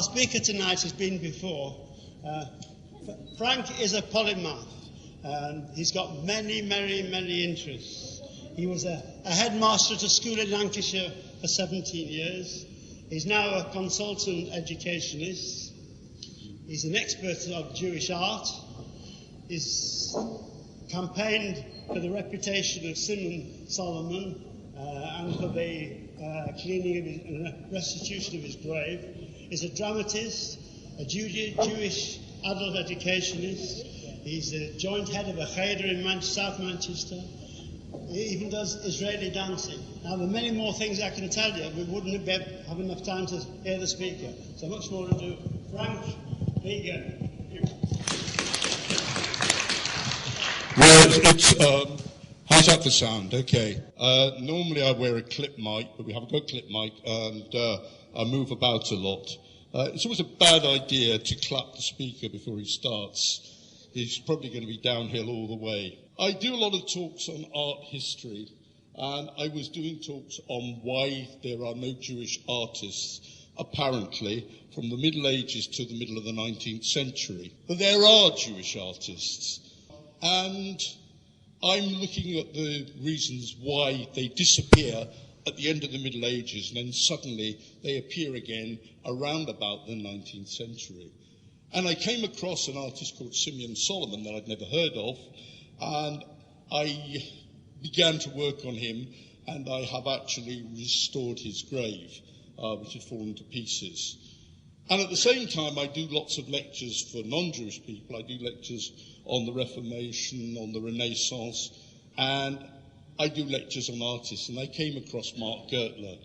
our speaker tonight has been before. Frank is a polymath, and he's got many interests. He was a headmaster at a school in Lancashire for 17 years. He's now a consultant educationist. He's an expert of Jewish art. He's campaigned for the reputation of Simon Solomon and for the cleaning of his, and restitution of his grave. He's a dramatist, a Jewish adult educationist. He's a joint head of a cheder in South Manchester. He even does Israeli dancing. Now, there are many more things I can tell you. We wouldn't have enough time to hear the speaker. So much more to do. Frank Vigon. Well, it's how's that for sound? Okay. Normally I wear a clip mic, but we haven't got a clip mic, and I move about a lot. It's always a bad idea to clap the speaker before he starts. He's probably going to be downhill all the way. I do a lot of talks on art history, and I was doing talks on why there are no Jewish artists, apparently, from the Middle Ages to the middle of the 19th century. But there are Jewish artists, and I'm looking at the reasons why they disappear at the end of the Middle Ages, and then suddenly they appear again around about the 19th century. And I came across an artist called Simon Solomon that I'd never heard of, and I began to work on him, and I have actually restored his grave, which had fallen to pieces. And at the same time, I do lots of lectures for non-Jewish people. I do lectures on the Reformation, on the Renaissance, and I do lectures on artists, and I came across Mark Gertler.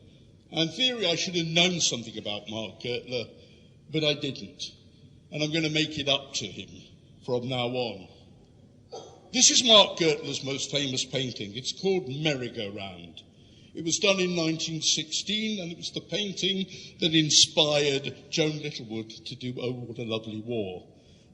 And in theory, I should have known something about Mark Gertler, but I didn't. And I'm going to make it up to him from now on. This is Mark Gertler's most famous painting. It's called Merry-Go-Round. It was done in 1916, and it was the painting that inspired Joan Littlewood to do Oh, What a Lovely War.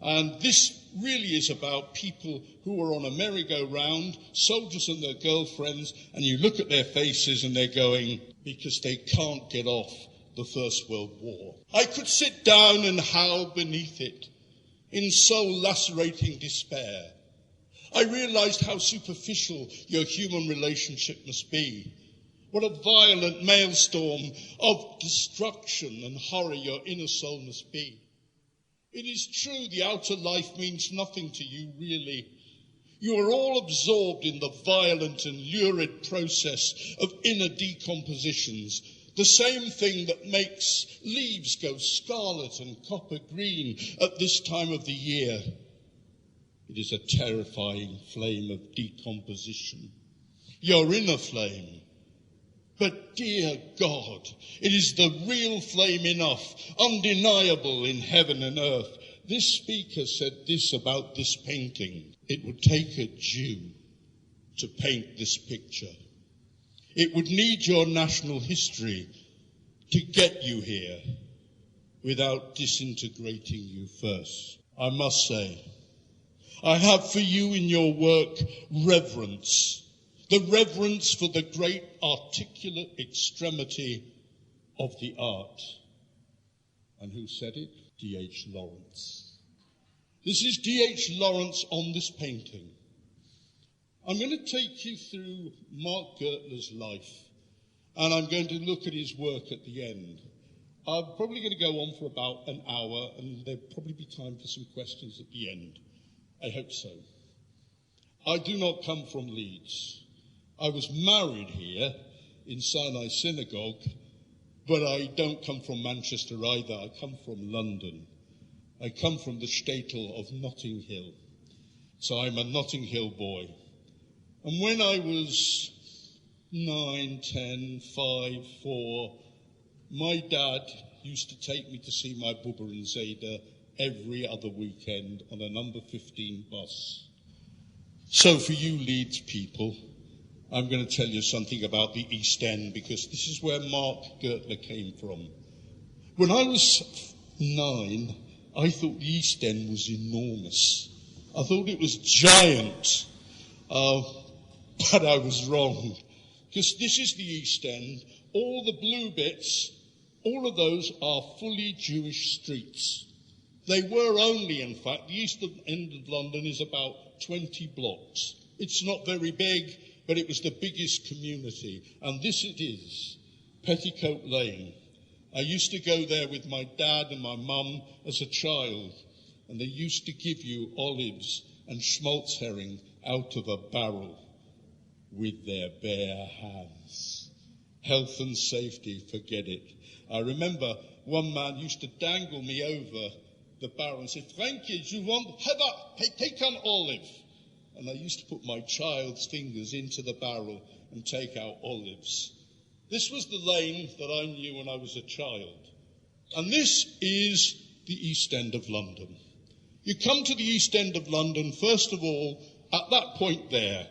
And this really is about people who are on a merry-go-round, soldiers and their girlfriends, and you look at their faces and they're going, because they can't get off the First World War. I could sit down and howl beneath it in soul-lacerating despair. I realized how superficial your human relationship must be. What a violent maelstrom of destruction and horror your inner soul must be. It is true, the outer life means nothing to you, really. You are all absorbed in the violent and lurid process of inner decompositions, the same thing that makes leaves go scarlet and copper green at this time of the year. It is a terrifying flame of decomposition. Your inner flame. But dear God, it is the real flame enough, undeniable in heaven and earth. This speaker said this about this painting. It would take a Jew to paint this picture. It would need your national history to get you here without disintegrating you first. I must say, I have for you in your work reverence. The reverence for the great articulate extremity of the art. And who said it? D.H. Lawrence. This is D.H. Lawrence on this painting. I'm going to take you through Mark Gertler's life, and I'm going to look at his work at the end. I'm probably going to go on for about an hour, and there'll probably be time for some questions at the end. I hope so. I do not come from Leeds. I was married here in Sinai Synagogue, but I don't come from Manchester either. I come from London. I come from the shtetl of Notting Hill. So I'm a Notting Hill boy. And when I was 9, 10, 5, 4, my dad used to take me to see my Bubba and Zeta every other weekend on a number 15 bus. So for you Leeds people, I'm going to tell you something about the East End, because this is where Mark Gertler came from. When I was 9, I thought the East End was enormous. I thought it was giant. But I was wrong. Because this is the East End. All the blue bits All of those are fully Jewish streets. They were only, in fact, the east end of London is about 20 blocks. It's not very big, but it was the biggest community. And this it is, Petticoat Lane. I used to go there with my dad and my mum as a child, and they used to give you olives and schmaltz herring out of a barrel with their bare hands. Health and safety, forget it. I remember one man used to dangle me over the barrel and say, Frankie, do you want, take an olive. And I used to put my child's fingers into the barrel and take out olives. This was the lane that I knew when I was a child. And this is the East End of London. You come to the East End of London, first of all, at that point there,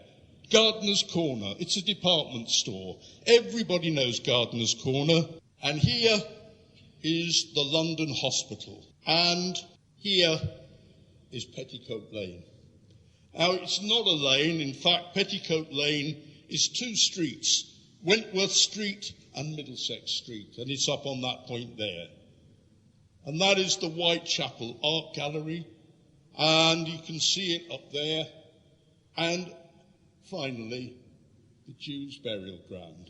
Gardener's Corner. It's a department store. Everybody knows Gardener's Corner. And here is the London Hospital. And here is Petticoat Lane. Now, it's not a lane. In fact, Petticoat Lane is two streets, Wentworth Street and Middlesex Street, and it's up on that point there. And that is the Whitechapel Art Gallery, and you can see it up there. And finally, the Jews' burial ground.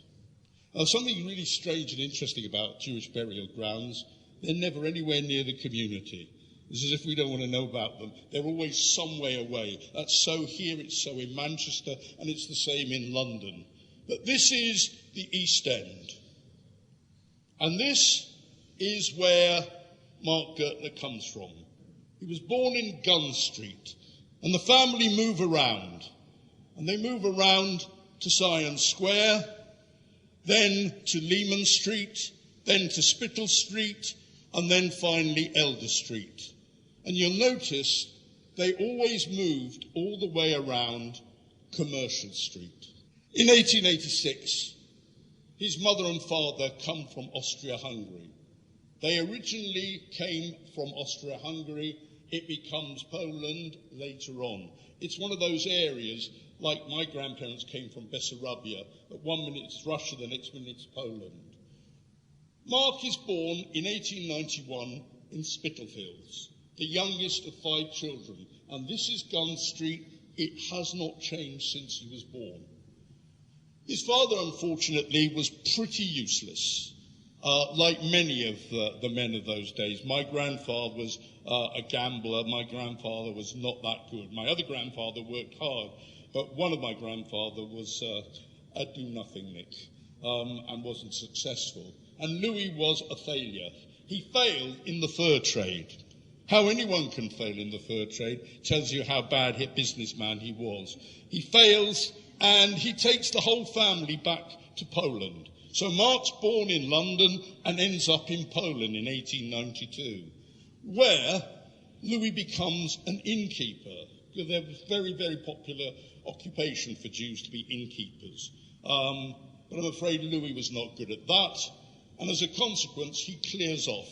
Now, something really strange and interesting about Jewish burial grounds, they're never anywhere near the community. It's as if we don't want to know about them. They're always some way away. That's so here, it's so in Manchester, and it's the same in London. But this is the East End. And this is where Mark Gertler comes from. He was born in Gun Street, and the family move around. And they move around to Sion Square, then to Lehman Street, then to Spittal Street, and then finally Elder Street. And you'll notice they always moved all the way around Commercial Street. In 1886, his mother and father come from Austria-Hungary. They originally came from Austria-Hungary. It becomes Poland later on. It's one of those areas, like my grandparents came from Bessarabia, that 1 minute it's Russia, the next minute it's Poland. Mark is born in 1891 in Spitalfields, the youngest of 5 children. And this is Gun Street. It has not changed since he was born. His father, unfortunately, was pretty useless, like many of the men of those days. My grandfather was a gambler. My grandfather was not that good. My other grandfather worked hard, but one of my grandfather was a do-nothing-nick and wasn't successful. And Louis was a failure. He failed in the fur trade. How anyone can fail in the fur trade tells you how bad a businessman he was. He fails, and he takes the whole family back to Poland. So Mark's born in London and ends up in Poland in 1892, where Louis becomes an innkeeper. There was a very, very popular occupation for Jews to be innkeepers. But I'm afraid Louis was not good at that, and as a consequence, he clears off.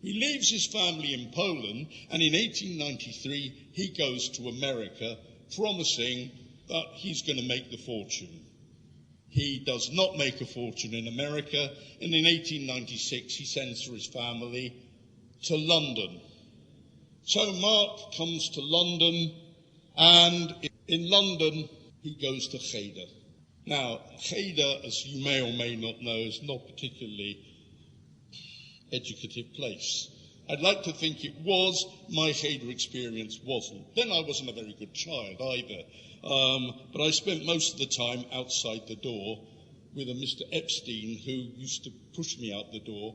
He leaves his family in Poland, and in 1893, he goes to America, promising that he's going to make the fortune. He does not make a fortune in America, and in 1896, he sends for his family to London. So Mark comes to London, and in London, he goes to Cheder. Now, Cheder, as you may or may not know, is not particularly educative place. I'd like to think it was. My Cheder experience wasn't. Then I wasn't a very good child either. But I spent most of the time outside the door with a Mr. Epstein who used to push me out the door,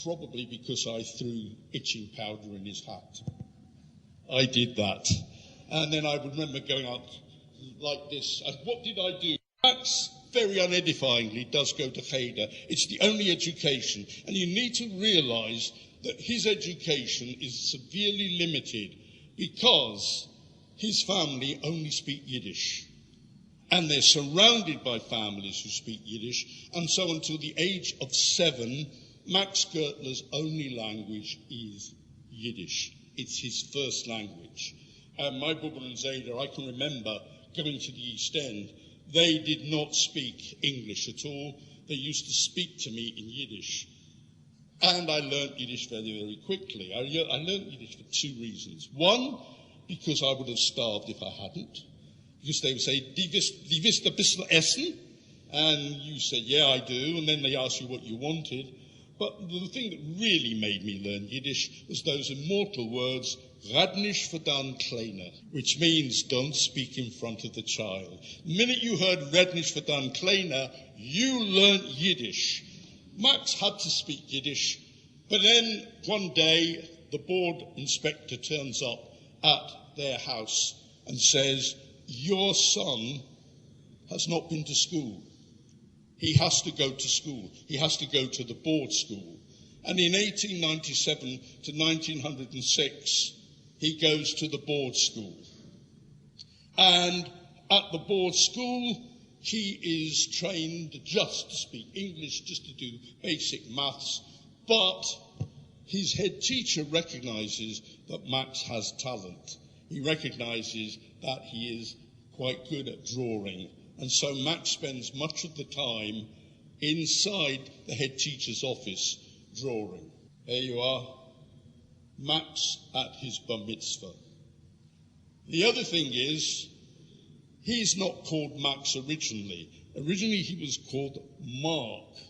probably because I threw itching powder in his hat. I did that. And then I remember going out like this. And what did I do? Max, very unedifyingly, does go to Cheder. It's the only education. And you need to realise that his education is severely limited because his family only speak Yiddish. And they're surrounded by families who speak Yiddish. And so until the age of 7, Max Gertler's only language is Yiddish. It's his first language. My Bubba and Zeta, I can remember going to the East End. They did not speak English at all. They used to speak to me in Yiddish. And I learnt Yiddish very, very quickly. I learnt Yiddish for two reasons. One, because I would have starved if I hadn't. Because they would say, "Die wisst ein bisschen essen?" And you said, "Yeah, I do." And then they asked you what you wanted. But the thing that really made me learn Yiddish was those immortal words, "Red nicht vor den Kleinen," which means don't speak in front of the child. The minute you heard "Red nicht vor den Kleinen," you learnt Yiddish. Max had to speak Yiddish, but then one day the board inspector turns up at their house and says, "Your son has not been to school. He has to go to school. He has to go to the board school." And in 1897 to 1906, he goes to the board school. And at the board school, he is trained just to speak English, just to do basic maths. But his head teacher recognizes that Max has talent. He recognizes that he is quite good at drawing. And so Max spends much of the time inside the head teacher's office drawing. There you are, Max at his bar mitzvah. The other thing is, he's not called Max originally. Originally he was called Max.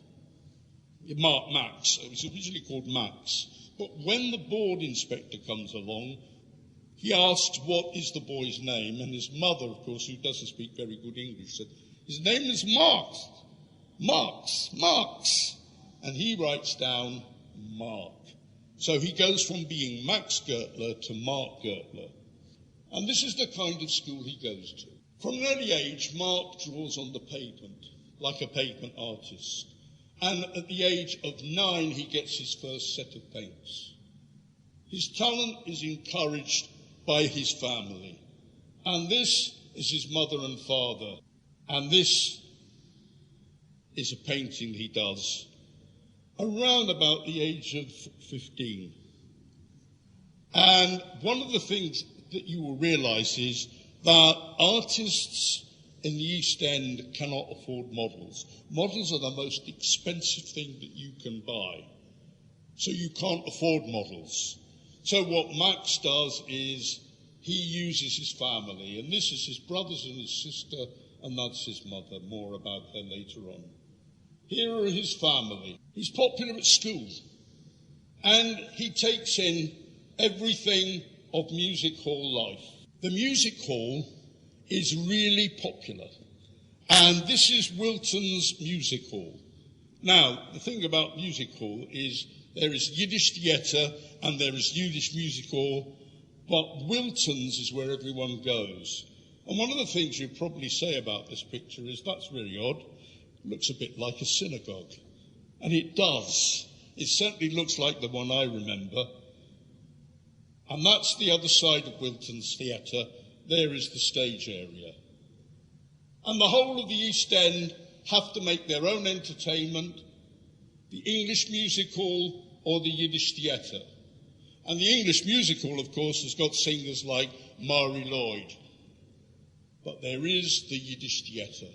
It was originally called Max. But when the board inspector comes along, he asked, "What is the boy's name?" And his mother, of course, who doesn't speak very good English, said, "His name is Marx. And he writes down Mark. So he goes from being Max Gertler to Mark Gertler. And this is the kind of school he goes to. From an early age, Mark draws on the pavement, like a pavement artist. And at the age of 9, he gets his first set of paints. His talent is encouraged by his family. And this is his mother and father. And this is a painting he does around about the age of 15. And one of the things that you will realize is that artists in the East End cannot afford models. Models are the most expensive thing that you can buy. So you can't afford models. So what Max does is he uses his family, and this is his brothers and his sister, and that's his mother. More about her later on. Here are his family. He's popular at school, and he takes in everything of music hall life. The music hall is really popular, and this is Wilton's music hall. Now, the thing about music hall is there is Yiddish theatre and there is Yiddish music hall, but Wilton's is where everyone goes. And one of the things you'd probably say about this picture is that's very odd. It looks a bit like a synagogue. And it does. It certainly looks like the one I remember. And that's the other side of Wilton's theatre. There is the stage area. And the whole of the East End have to make their own entertainment, the English music hall or the Yiddish theatre. And the English music hall, of course, has got singers like Mari Lloyd. But there is the Yiddish theatre.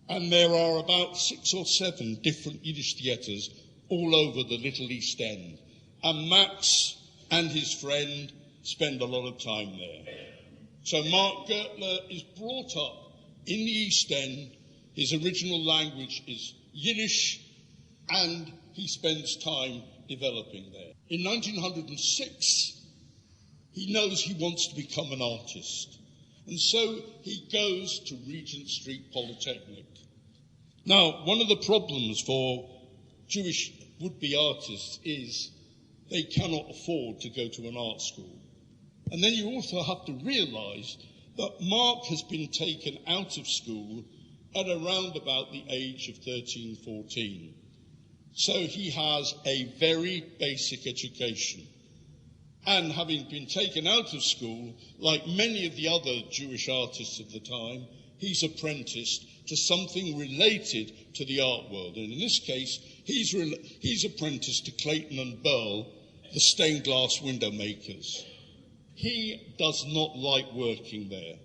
And there are about 6 or 7 different Yiddish theatres all over the Little East End. And Max and his friend spend a lot of time there. So Mark Gertler is brought up in the East End. His original language is Yiddish, and he spends time developing there. In 1906, he knows he wants to become an artist. And so he goes to Regent Street Polytechnic. Now, one of the problems for Jewish would-be artists is they cannot afford to go to an art school. And then you also have to realise that Mark has been taken out of school at around about the age of 13, 14. So he has a very basic education. And having been taken out of school, like many of the other Jewish artists of the time, he's apprenticed to something related to the art world. And in this case, he's apprenticed to Clayton and Burl, the stained glass window makers. He does not like working there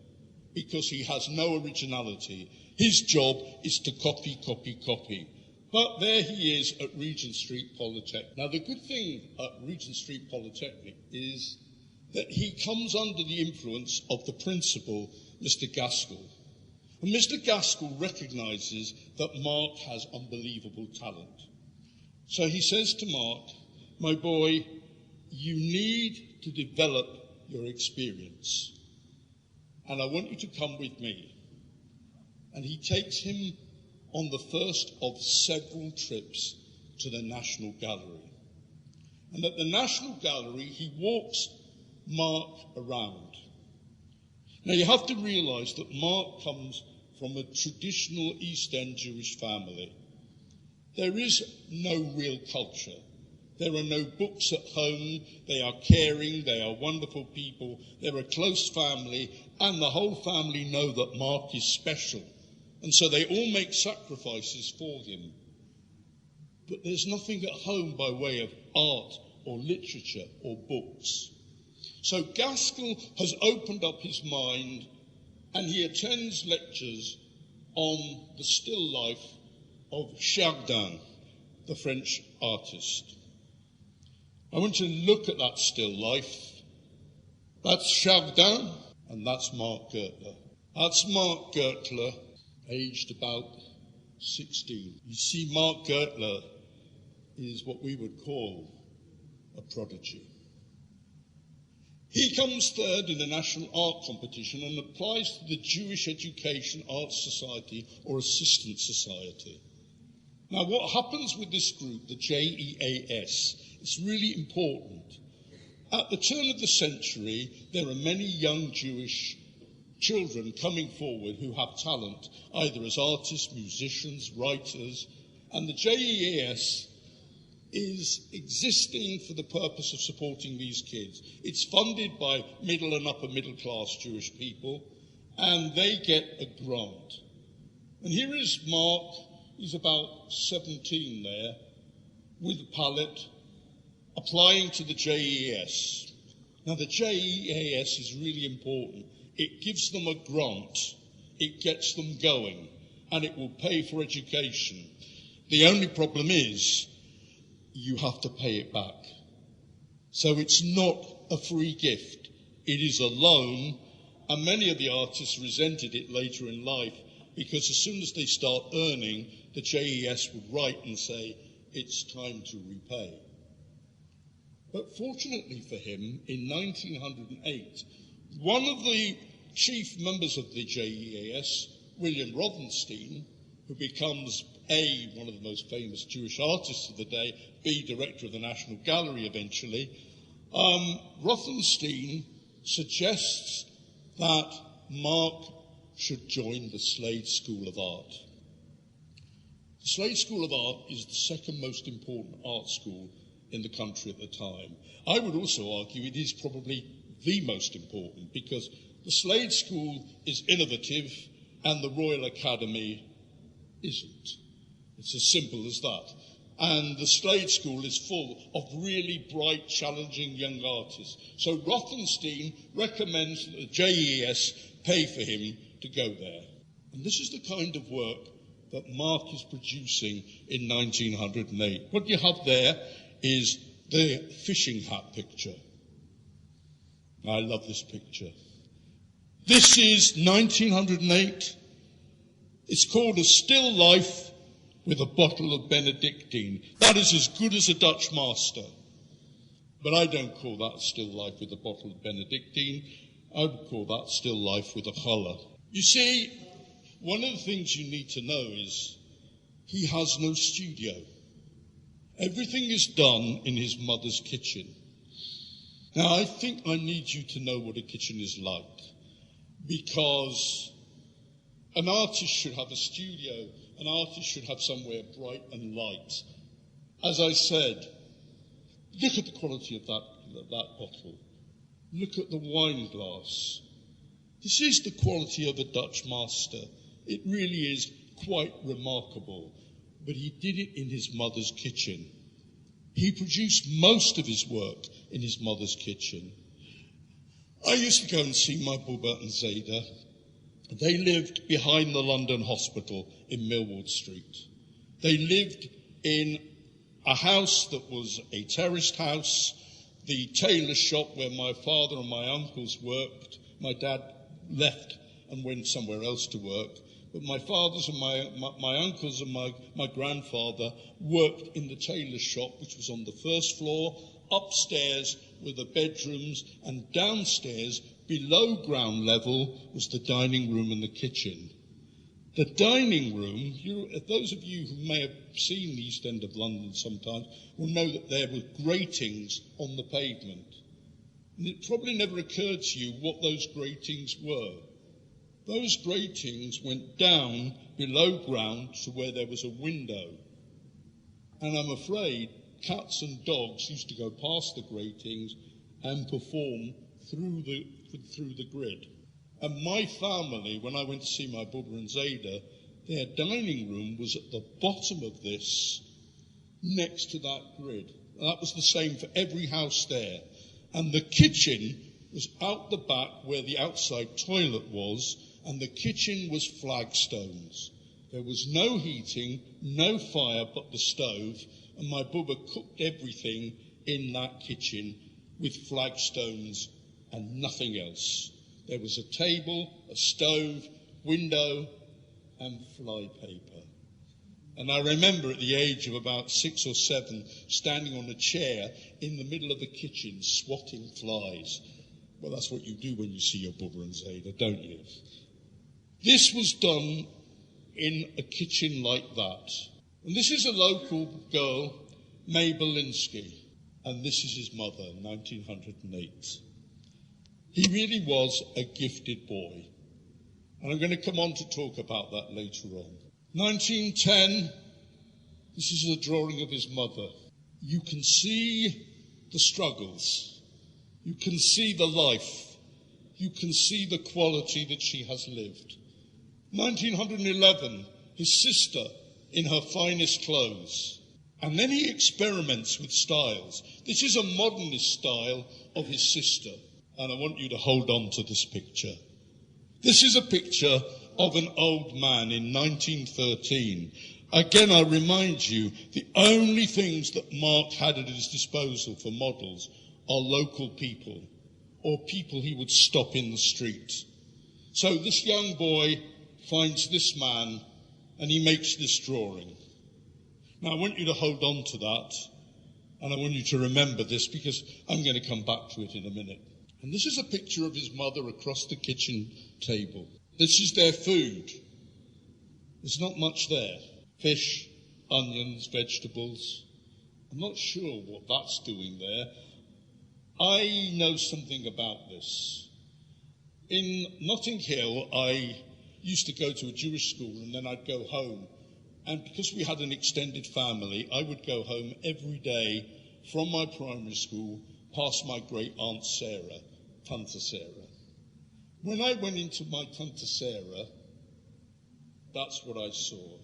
because he has no originality. His job is to copy. But there he is at Regent Street Polytechnic. Now, the good thing at Regent Street Polytechnic is that he comes under the influence of the principal, Mr. Gaskell. And Mr. Gaskell recognises that Mark has unbelievable talent. So he says to Mark, my boy, you need to develop your experience. And I want you to come with me. And he takes him on the first of several trips to the National Gallery. And at the National Gallery, he walks Mark around. Now, you have to realise that Mark comes from a traditional East End Jewish family. There is no real culture. There are no books at home. They are caring. They are wonderful people. They're a close family. And the whole family know that Mark is special. And so they all make sacrifices for him. But there's nothing at home by way of art or literature or books. So Gaskell has opened up his mind and he attends lectures on the still life of Chardin, the French artist. I want you to look at that still life. That's Chardin and that's Mark Gertler. That's Mark Gertler, aged about 16. You see, Mark Gertler is what we would call a prodigy. He comes third in a national art competition and applies to the Jewish Education Arts Society or Assistant Society. Now, what happens with this group, the JEAS, is really important. At the turn of the century, there are many young Jewish children coming forward who have talent, either as artists, musicians, writers, and the JEAS is existing for the purpose of supporting these kids. It's funded by middle and upper middle class Jewish people, and they get a grant. And here is Mark, he's about 17 there, with a palette, applying to the JEAS. Now the JEAS is really important. It gives them a grant, it gets them going, and it will pay for education. The only problem is, you have to pay it back. So it's not a free gift. It is a loan, and many of the artists resented it later in life because as soon as they start earning, the JES would write and say, it's time to repay. But fortunately for him, in 1908, one of the chief members of the JES, William Rothenstein, who becomes A, one of the most famous Jewish artists of the day, B, director of the National Gallery eventually, Rothenstein suggests that Mark should join the Slade School of Art. The Slade School of Art is the second most important art school in the country at the time. I would also argue it is probably the most important because the Slade School is innovative and the Royal Academy isn't. It's as simple as that. And the Slade School is full of really bright, challenging young artists. So Rothenstein recommends that the JES pay for him to go there. And this is the kind of work that Mark is producing in 1908. What you have there is the fishing hat picture. I love this picture. This is 1908. It's called A Still Life with a Bottle of Benedictine. That is as good as a Dutch master. But I don't call that Still Life with a Bottle of Benedictine. I would call that Still Life with a colour. You see, one of the things you need to know is he has no studio. Everything is done in his mother's kitchen. Now, I think I need you to know what a kitchen is like, because an artist should have a studio. An artist should have somewhere bright and light. As I said, look at the quality of that bottle. Look at the wine glass. This is the quality of a Dutch master. It really is quite remarkable. But he did it in his mother's kitchen. He produced most of his work in his mother's kitchen. I used to go and see my Bubba and Zeta. They lived behind the London Hospital in Millward Street. They lived in a house that was a terraced house. The tailor shop where my father and my uncles worked, my dad left and went somewhere else to work, but my fathers and my uncles and my grandfather worked in the tailor shop, which was on the first floor. Upstairs were the bedrooms, and downstairs, below ground level, was the dining room and the kitchen. The dining room, those of you who may have seen the East End of London sometimes will know that there were gratings on the pavement. And it probably never occurred to you what those gratings were. Those gratings went down below ground to where there was a window. And I'm afraid cats and dogs used to go past the gratings and perform through the grid. And my family, when I went to see my Bubba and Zeta, their dining room was at the bottom of this, next to that grid. And that was the same for every house there. And the kitchen was out the back where the outside toilet was, and the kitchen was flagstones. There was no heating, no fire but the stove, and my Bubba cooked everything in that kitchen with flagstones and nothing else. There was a table, a stove, window, and flypaper. And I remember at the age of about 6 or 7, standing on a chair in the middle of the kitchen, swatting flies. Well, that's what you do when you see your Bubba and Zeta, don't you? This was done in a kitchen like that. And this is a local girl, Mabel Linsky, and this is his mother, 1908. He really was a gifted boy. And I'm going to come on to talk about that later on. 1910, this is a drawing of his mother. You can see the struggles. You can see the life. You can see the quality that she has lived. 1911, his sister in her finest clothes. And then he experiments with styles. This is a modernist style of his sister. And I want you to hold on to this picture. This is a picture of an old man in 1913. Again, I remind you, the only things that Mark had at his disposal for models are local people, or people he would stop in the street. So this young boy finds this man, and he makes this drawing. Now, I want you to hold on to that, and I want you to remember this, because I'm going to come back to it in a minute. And this is a picture of his mother across the kitchen table. This is their food. There's not much there. Fish, onions, vegetables. I'm not sure what that's doing there. I know something about this. In Notting Hill, I used to go to a Jewish school, and then I'd go home. And because we had an extended family, I would go home every day from my primary school past my great-aunt Sarah, Tante Sarah. When I went into my Tante Sarah, that's what I saw.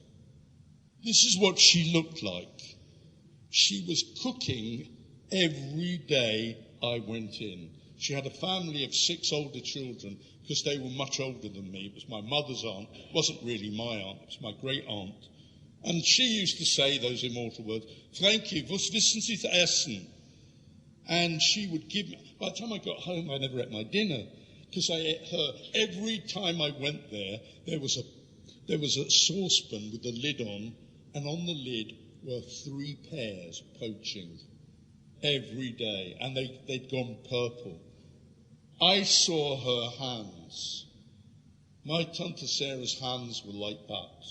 This is what she looked like. She was cooking every day I went in. She had a family of 6 older children because they were much older than me. It was my mother's aunt. It wasn't really my aunt. It was my great-aunt. And she used to say those immortal words, "Thank you, was wissen Sie zu essen?" And she would give me, by the time I got home, I never ate my dinner, because I ate her. Every time I went there, there was a saucepan with the lid on, and on the lid were 3 pears poaching every day, and they'd gone purple. I saw her hands. My Tante Sarah's hands were like that.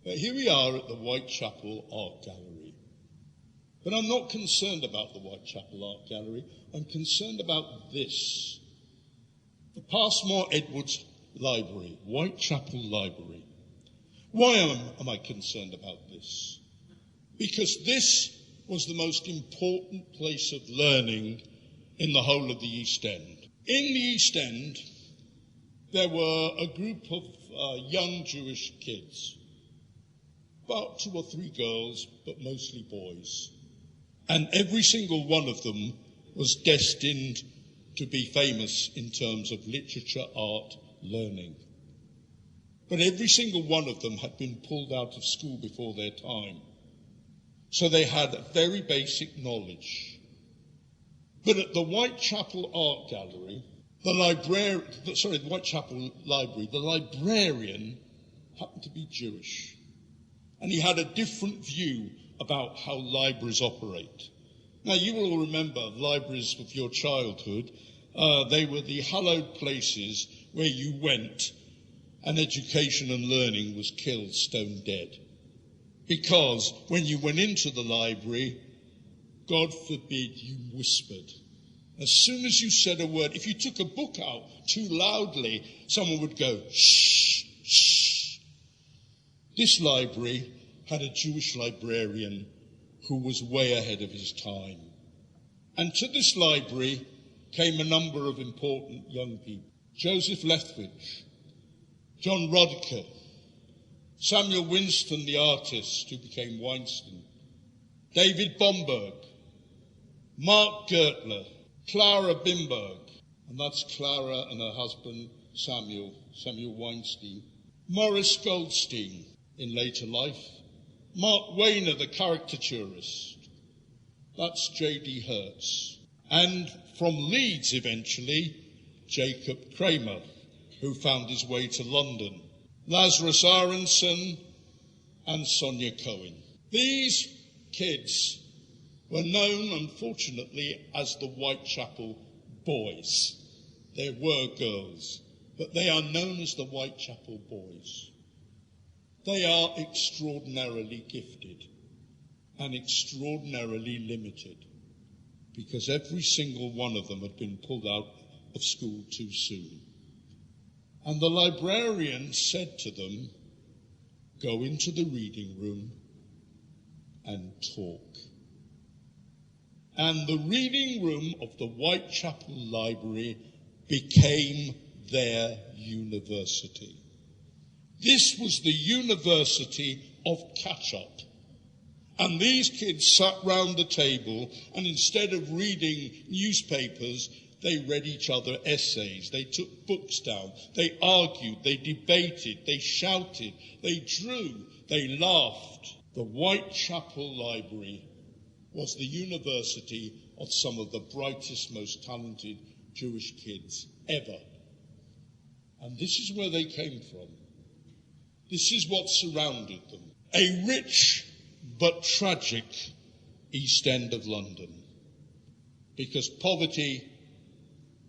But here we are at the Whitechapel Art Gallery. But I'm not concerned about the Whitechapel Art Gallery. I'm concerned about this. The Passmore Edwards Library, Whitechapel Library. Why am I concerned about this? Because this was the most important place of learning in the whole of the East End. In the East End, there were a group of young Jewish kids, about 2 or 3 girls, but mostly boys. And every single one of them was destined to be famous in terms of literature, art, learning. But every single one of them had been pulled out of school before their time. So they had very basic knowledge. But at the Whitechapel Art Gallery, the Whitechapel Library, the librarian happened to be Jewish. And he had a different view about how libraries operate. Now, you will all remember libraries of your childhood. They were the hallowed places where you went and education and learning was killed stone dead. Because when you went into the library, God forbid you whispered. As soon as you said a word, if you took a book out too loudly, someone would go, shh, shh. This library had a Jewish librarian who was way ahead of his time. And to this library came a number of important young people. Joseph Lethbridge, John Rodker, Samuel Winston, the artist who became Weinstein, David Bomberg, Mark Gertler, Clara Bimberg, and that's Clara and her husband Samuel Weinstein, Morris Goldstein in later life, Mark Weiner, the caricaturist, that's J.D. Hertz, and from Leeds eventually, Jacob Kramer, who found his way to London, Lazarus Aronson and Sonia Cohen. These kids were known, unfortunately, as the Whitechapel Boys. There were girls, but they are known as the Whitechapel Boys. They are extraordinarily gifted and extraordinarily limited because every single one of them had been pulled out of school too soon. And the librarian said to them, go into the reading room and talk. And the reading room of the Whitechapel Library became their university. This was the university of catch-up. And these kids sat round the table, and instead of reading newspapers, they read each other essays, they took books down, they argued, they debated, they shouted, they drew, they laughed. The Whitechapel Library was the university of some of the brightest, most talented Jewish kids ever. And this is where they came from. This is what surrounded them. A rich but tragic East End of London. Because poverty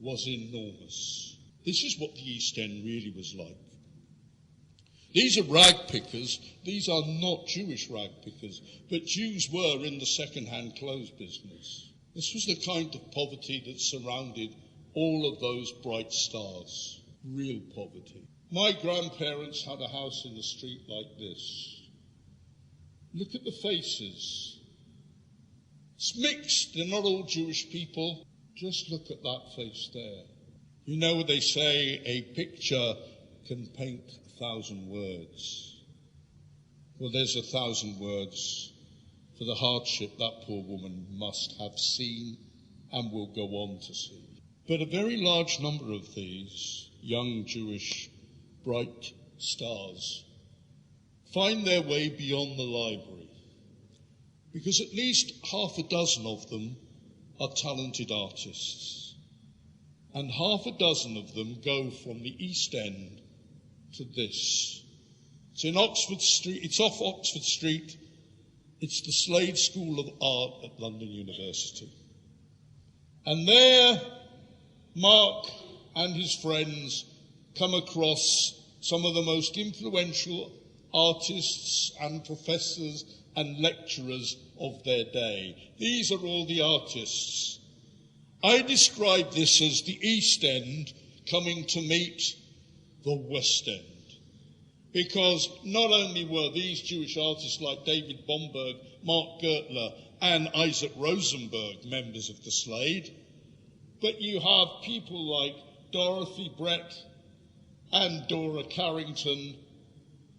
was enormous. This is what the East End really was like. These are rag pickers. These are not Jewish rag pickers, but Jews were in the second-hand clothes business. This was the kind of poverty that surrounded all of those bright stars. Real poverty. My grandparents had a house in the street like this. Look at the faces. It's mixed. They're not all Jewish people. Just look at that face there. You know, they say a picture can paint 1,000 words. Well, there's 1,000 words for the hardship that poor woman must have seen and will go on to see. But a very large number of these young Jewish bright stars find their way beyond the library, because at least half a dozen of them are talented artists, and half a dozen of them go from the East End to this. It's in Oxford Street. It's off Oxford Street. It's the Slade School of Art at London University. And there, Mark and his friends come across some of the most influential artists and professors and lecturers of their day. These are all the artists. I describe this as the East End coming to meet the West End. Because not only were these Jewish artists like David Bomberg, Mark Gertler, and Isaac Rosenberg members of the Slade, but you have people like Dorothy Brett and Dora Carrington,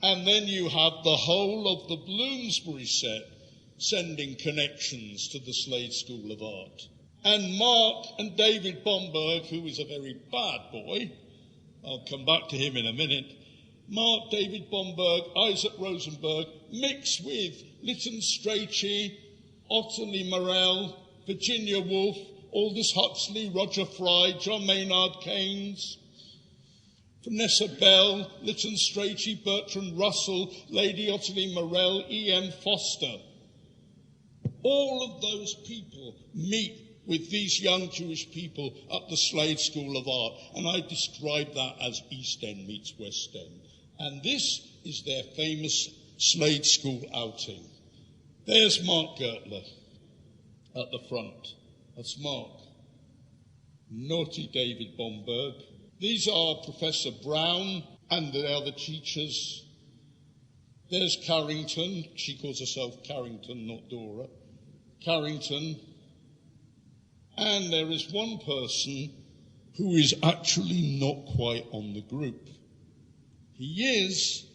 and then you have the whole of the Bloomsbury set sending connections to the Slade School of Art. And Mark and David Bomberg, who is a very bad boy, I'll come back to him in a minute, Mark David Bomberg, Isaac Rosenberg, mixed with Lytton Strachey, Ottilie Morell, Virginia Woolf, Aldous Huxley, Roger Fry, John Maynard Keynes, Vanessa Bell, Lytton Strachey, Bertrand Russell, Lady Ottilie Morell, E.M. Foster. All of those people meet with these young Jewish people at the Slade School of Art, and I describe that as East End meets West End. And this is their famous Slade School outing. There's Mark Gertler at the front. That's Mark. Naughty David Bomberg. These are Professor Brown and the other teachers. There's Carrington. She calls herself Carrington, not Dora. Carrington. And there is one person who is actually not quite on the group. He is,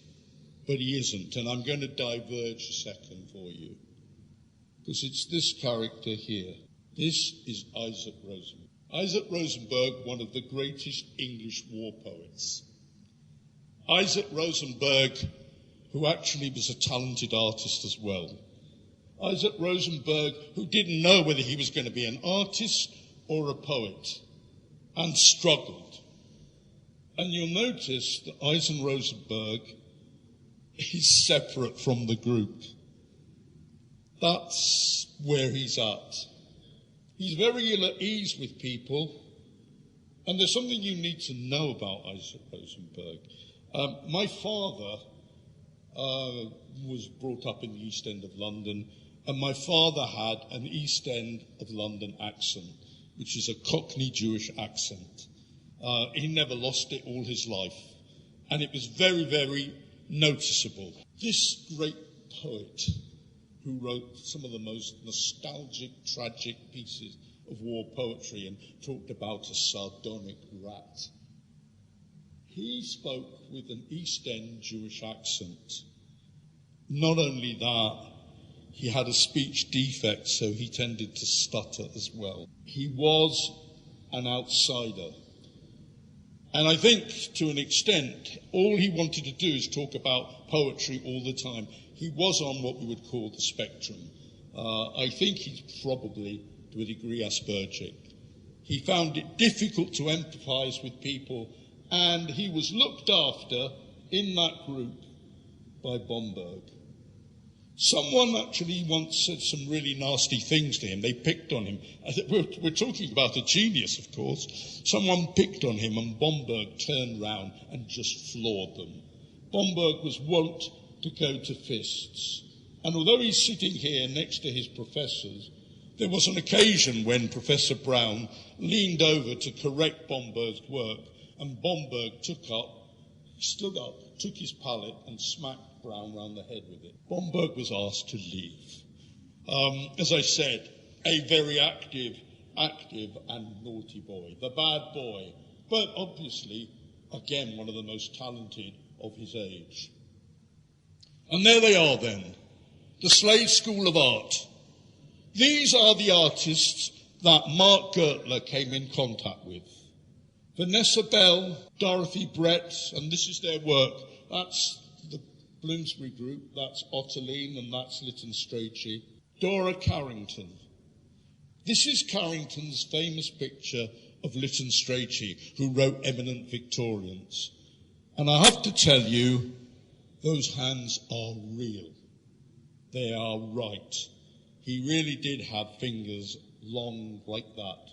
but he isn't. And I'm going to diverge a second for you, because it's this character here. This is Isaac Rosenberg. Isaac Rosenberg, one of the greatest English war poets. Isaac Rosenberg, who actually was a talented artist as well. Isaac Rosenberg, who didn't know whether he was going to be an artist or a poet, and struggled. And you'll notice that Isaac Rosenberg is separate from the group. That's where he's at. He's very ill at ease with people, and there's something you need to know about Isaac Rosenberg. My father was brought up in the East End of London, and my father had an East End of London accent, which is a Cockney Jewish accent. He never lost it all his life, and it was very, very noticeable. This great poet, who wrote some of the most nostalgic, tragic pieces of war poetry and talked about a sardonic rat, he spoke with an East End Jewish accent. Not only that, he had a speech defect, so he tended to stutter as well. He was an outsider. And I think, to an extent, all he wanted to do is talk about poetry all the time. He was on what we would call the spectrum. I think he's probably, to a degree, Aspergic. He found it difficult to empathise with people, and he was looked after in that group by Bomberg. Someone actually once said some really nasty things to him. They picked on him. We're talking about a genius, of course. Someone picked on him, and Bomberg turned round and just floored them. Bomberg was wont to go to fists. And although he's sitting here next to his professors, there was an occasion when Professor Brown leaned over to correct Bomberg's work, and Bomberg stood up, took his palette and smacked Brown round the head with it. Bomberg was asked to leave. As I said, a very active and naughty boy, the bad boy, but obviously, again, one of the most talented of his age. And there they are then, the Slade School of Art. These are the artists that Mark Gertler came in contact with. Vanessa Bell, Dorothy Brett, and this is their work. That's the Bloomsbury group, that's Ottilie, and that's Lytton Strachey. Dora Carrington. This is Carrington's famous picture of Lytton Strachey, who wrote Eminent Victorians. And I have to tell you, those hands are real. They are right. He really did have fingers long like that.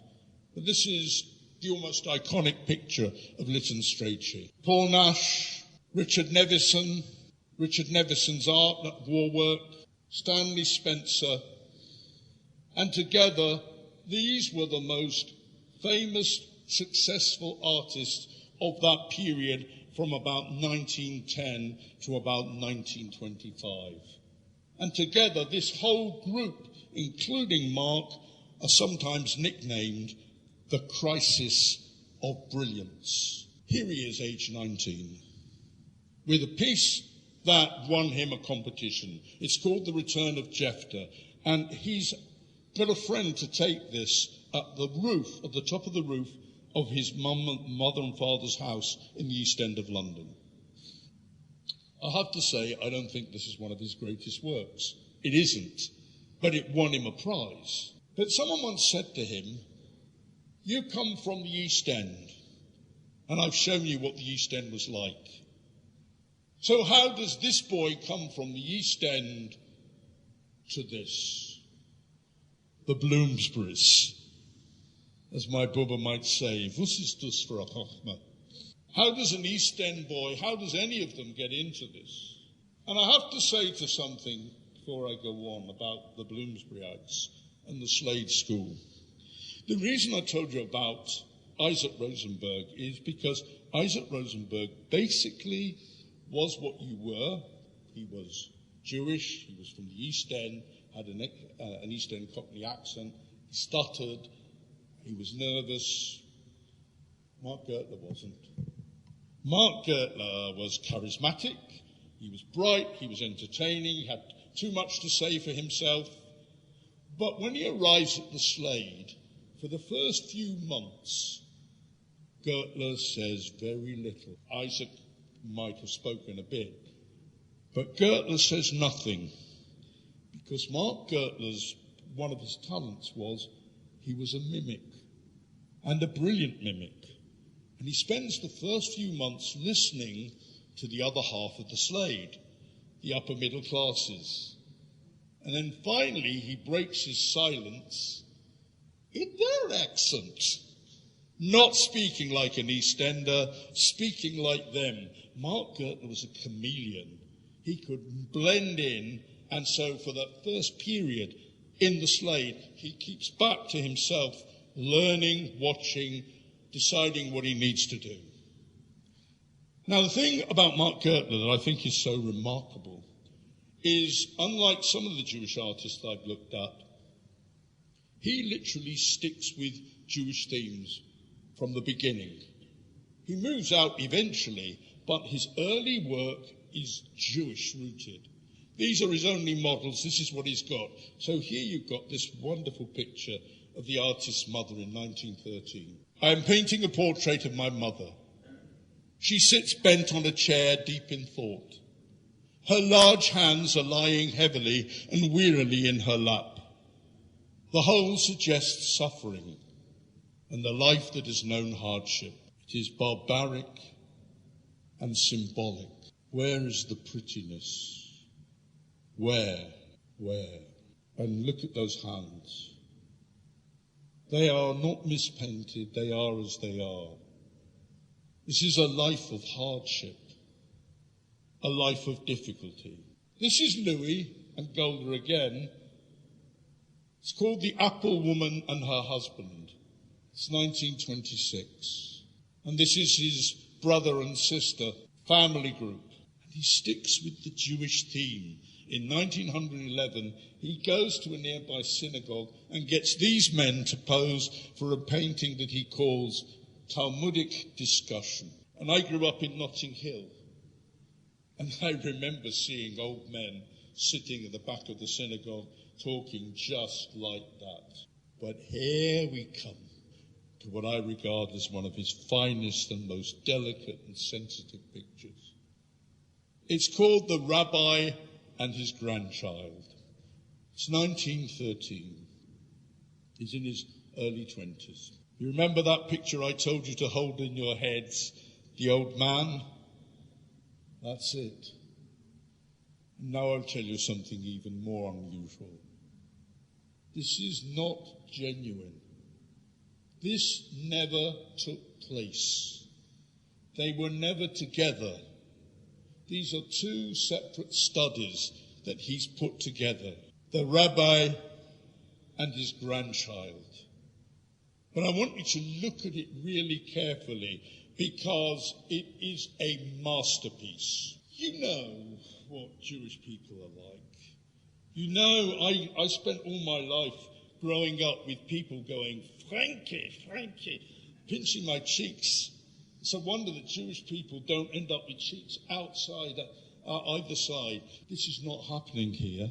But this is the almost iconic picture of Lytton Strachey. Paul Nash, Richard Nevison's art, war work, Stanley Spencer, and together these were the most famous, successful artists of that period from about 1910 to about 1925. And together this whole group, including Mark, are sometimes nicknamed the Crisis of Brilliance. Here he is, age 19, with a piece that won him a competition. It's called The Return of Jephthah, and he's got a friend to take this at the top of the roof of his mother and father's house in the East End of London. I have to say, I don't think this is one of his greatest works. It isn't, but it won him a prize. But someone once said to him, "You come from the East End, and I've shown you what the East End was like. So how does this boy come from the East End to this? The Bloomsburys, as my Bubba might say. Was ist das für a Chochmah? How does an East End boy, how does any of them get into this?" And I have to say to something before I go on about the Bloomsburyites and the Slade School. The reason I told you about Isaac Rosenberg is because Isaac Rosenberg basically was what you were. He was Jewish, he was from the East End, had an East End Cockney accent, he stuttered, he was nervous. Mark Gertler wasn't. Mark Gertler was charismatic, he was bright, he was entertaining, he had too much to say for himself. But when he arrives at the Slade, for the first few months, Gertler says very little. Isaac might have spoken a bit, but Gertler says nothing, because Mark Gertler's, one of his talents was he was a mimic, and a brilliant mimic. And he spends the first few months listening to the other half of the Slade, the upper middle classes. And then finally he breaks his silence in their accent, not speaking like an East Ender, speaking like them. Mark Gertler was a chameleon. He could blend in, and so for that first period in the Slade, he keeps back to himself, learning, watching, deciding what he needs to do. Now, the thing about Mark Gertler that I think is so remarkable is, unlike some of the Jewish artists I've looked at, he literally sticks with Jewish themes from the beginning. He moves out eventually, but his early work is Jewish-rooted. These are his only models. This is what he's got. So here you've got this wonderful picture of the artist's mother in 1913. I am painting a portrait of my mother. She sits bent on a chair, deep in thought. Her large hands are lying heavily and wearily in her lap. The whole suggests suffering and a life that has known hardship. It is barbaric and symbolic. Where is the prettiness? Where? And look at those hands. They are not mispainted, they are as they are. This is a life of hardship, a life of difficulty. This is Louis and Golder again. It's called The Apple Woman and Her Husband. It's 1926. And this is his brother and sister family group. And he sticks with the Jewish theme. In 1911, he goes to a nearby synagogue and gets these men to pose for a painting that he calls Talmudic Discussion. And I grew up in Notting Hill. And I remember seeing old men sitting at the back of the synagogue talking just like that. But here we come to what I regard as one of his finest and most delicate and sensitive pictures. It's called The Rabbi and His Grandchild. It's 1913. He's in his early 20s. You remember that picture I told you to hold in your heads, the old man? That's it. Now I'll tell you something even more unusual. This is not genuine. This never took place. They were never together. These are two separate studies that he's put together. The rabbi and his grandchild. But I want you to look at it really carefully because it is a masterpiece. You know what Jewish people are like. You know, I spent all my life growing up with people going, Frankie, pinching my cheeks. It's a wonder that Jewish people don't end up with cheeks outside, either side. This is not happening here.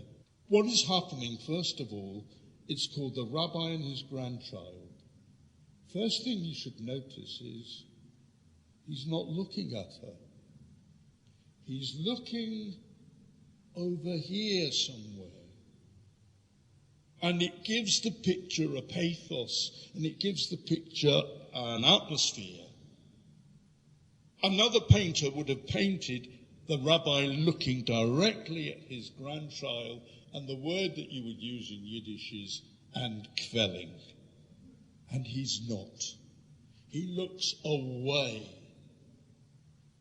What is happening, first of all, it's called The Rabbi and His Grandchild. First thing you should notice is he's not looking at her. He's looking over here somewhere. And it gives the picture a pathos, and it gives the picture an atmosphere. Another painter would have painted the rabbi looking directly at his grandchild, and the word that you would use in Yiddish is "and kvelling." And he's not. He looks away.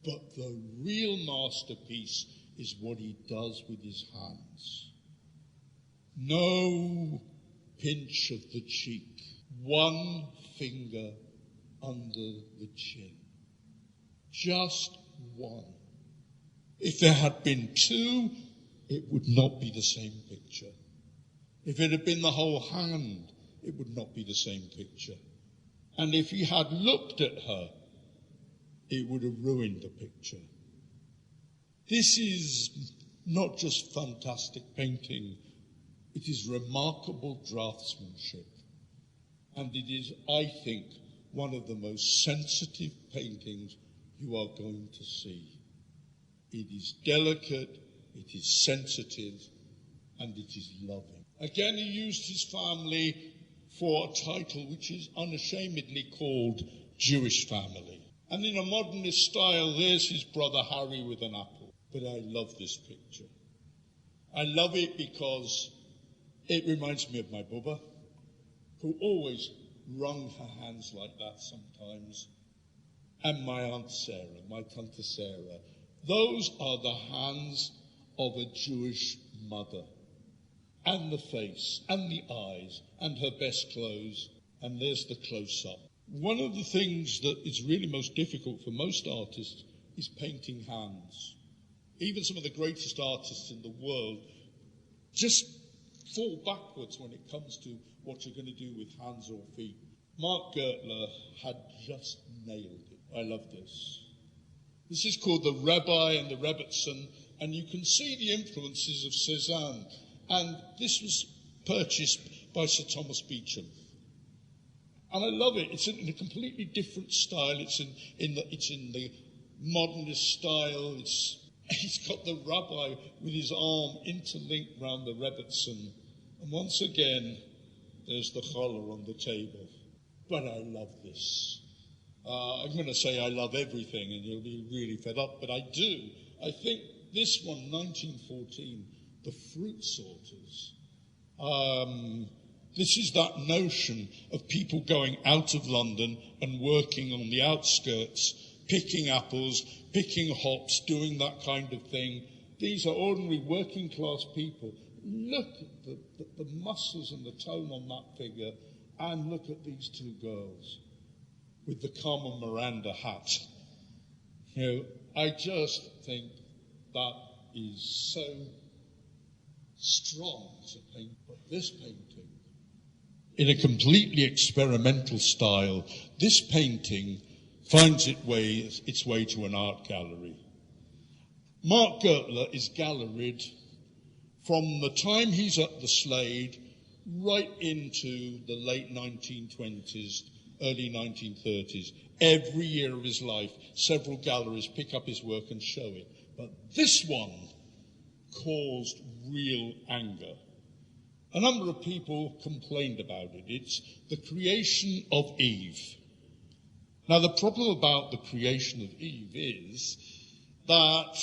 But the real masterpiece is what he does with his hands. No pinch of the cheek, one finger under the chin. Just one. If there had been two, it would not be the same picture. If it had been the whole hand, it would not be the same picture. And if he had looked at her, it would have ruined the picture. This is not just fantastic painting, it is remarkable draftsmanship. And it is, I think, one of the most sensitive paintings you are going to see. It is delicate, it is sensitive, and it is loving. Again, he used his family for a title which is unashamedly called Jewish Family. And in a modernist style, there's his brother Harry with an apple. But I love this picture. I love it because it reminds me of my Bubba, who always wrung her hands like that sometimes, and my Aunt Sarah, my Tante Sarah. Those are the hands of a Jewish mother, and the face, and the eyes, and her best clothes, and there's the close-up. One of the things that is really most difficult for most artists is painting hands. Even some of the greatest artists in the world just fall backwards when it comes to what you're going to do with hands or feet. Mark Gertler had just nailed it. I love this. This is called The Rabbi and the Rebbetzin, and you can see the influences of Cézanne. And this was purchased by Sir Thomas Beecham. And I love it. It's in a completely different style. It's in the modernist style. He's got the rabbi with his arm interlinked round the Rebbetzin. And once again, there's the challah on the table. But I love this. I'm going to say I love everything, and you'll be really fed up, but I do. I think this one, 1914, The Fruit Sorters. This is that notion of people going out of London and working on the outskirts, picking apples, picking hops, doing that kind of thing. These are ordinary working class people. Look at the muscles and the tone on that figure, and look at these two girls with the Carmen Miranda hat. You know, I just think that is so strong to paint. But this painting, in a completely experimental style, this painting finds its way to an art gallery. Mark Gertler is galleried from the time he's at the Slade right into the late 1920s, early 1930s. Every year of his life, several galleries pick up his work and show it. But this one caused real anger. A number of people complained about it. It's the creation of Eve. Now, the problem about the creation of Eve is that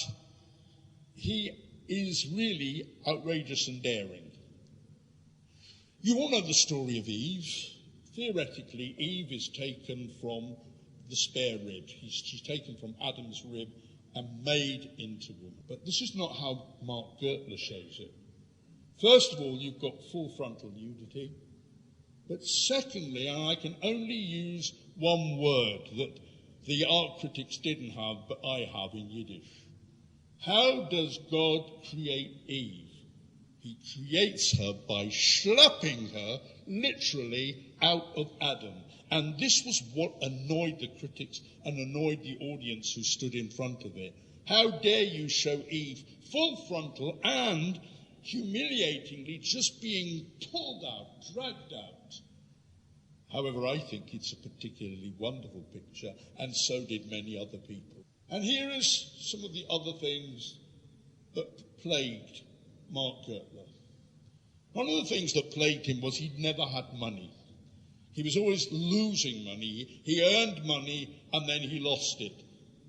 he is really outrageous and daring. You all know the story of Eve. Theoretically, Eve is taken from the spare rib. She's taken from Adam's rib and made into woman. But this is not how Mark Gertler shows it. First of all, you've got full frontal nudity. But secondly, and I can only use one word that the art critics didn't have, but I have in Yiddish. How does God create Eve? He creates her by slapping her literally out of Adam. And this was what annoyed the critics and annoyed the audience who stood in front of it. How dare you show Eve full frontal and humiliatingly just being pulled out, dragged out. However, I think it's a particularly wonderful picture, and so did many other people. And here is some of the other things that plagued Mark Gertler. One of the things that plagued him was he'd never had money. He was always losing money. He earned money and then he lost it.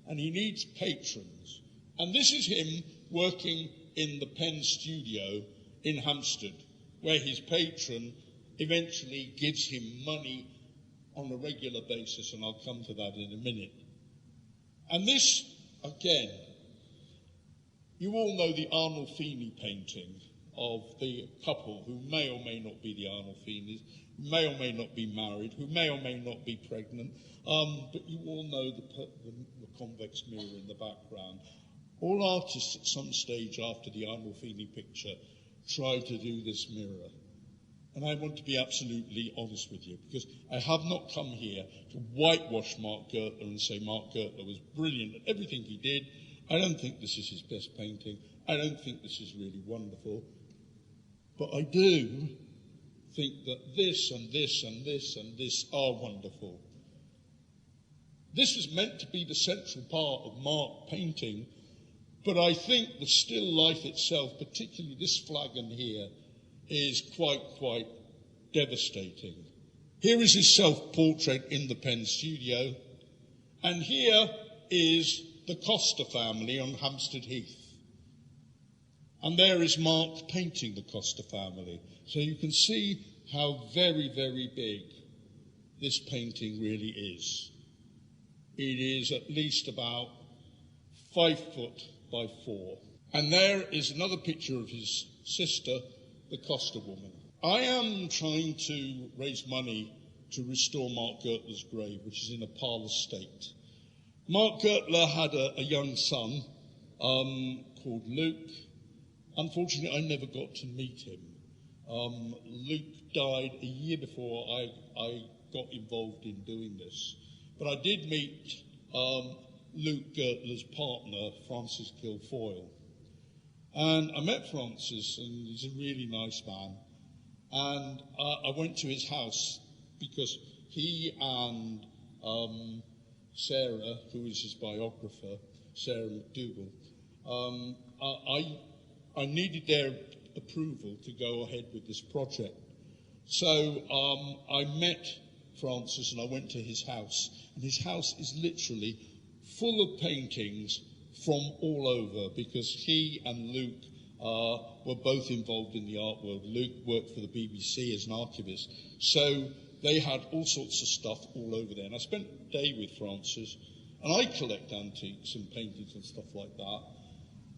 And he needs patrons. And this is him working in the Penn studio in Hampstead, where his patron eventually gives him money on a regular basis, and I'll come to that in a minute. And this, again, you all know the Arnold Feeney painting of the couple who may or may not be the Arnold Feeneys, who may or may not be married, who may or may not be pregnant, but you all know the convex mirror in the background. All artists at some stage after the Arnold Feeney picture try to do this mirror. And I want to be absolutely honest with you, because I have not come here to whitewash Mark Gertler and say Mark Gertler was brilliant at everything he did. I don't think this is his best painting. I don't think this is really wonderful. But I do think that this and this and this and this are wonderful. This was meant to be the central part of Mark painting, but I think the still life itself, particularly this flagon here, is quite devastating. Here is his self-portrait in the Penn studio, and here is the Costa family on Hampstead Heath. And there is Mark painting the Costa family. So you can see how very, very big this painting really is. It is at least about 5 foot by 4. And there is another picture of his sister, the Costa woman. I am trying to raise money to restore Mark Gertler's grave, which is in a parlour state. Mark Gertler had a young son called Luke. Unfortunately, I never got to meet him. Luke died a year before I got involved in doing this. But I did meet Luke Gertler's partner, Francis Guilfoyle. And I met Francis, and he's a really nice man. And I went to his house because he and Sarah, who is his biographer, Sarah McDougall, I needed their approval to go ahead with this project. So I met Francis and I went to his house. And his house is literally full of paintings from all over, because he and Luke were both involved in the art world. Luke worked for the BBC as an archivist. So they had all sorts of stuff all over there. And I spent a day with Francis, and I collect antiques and paintings and stuff like that.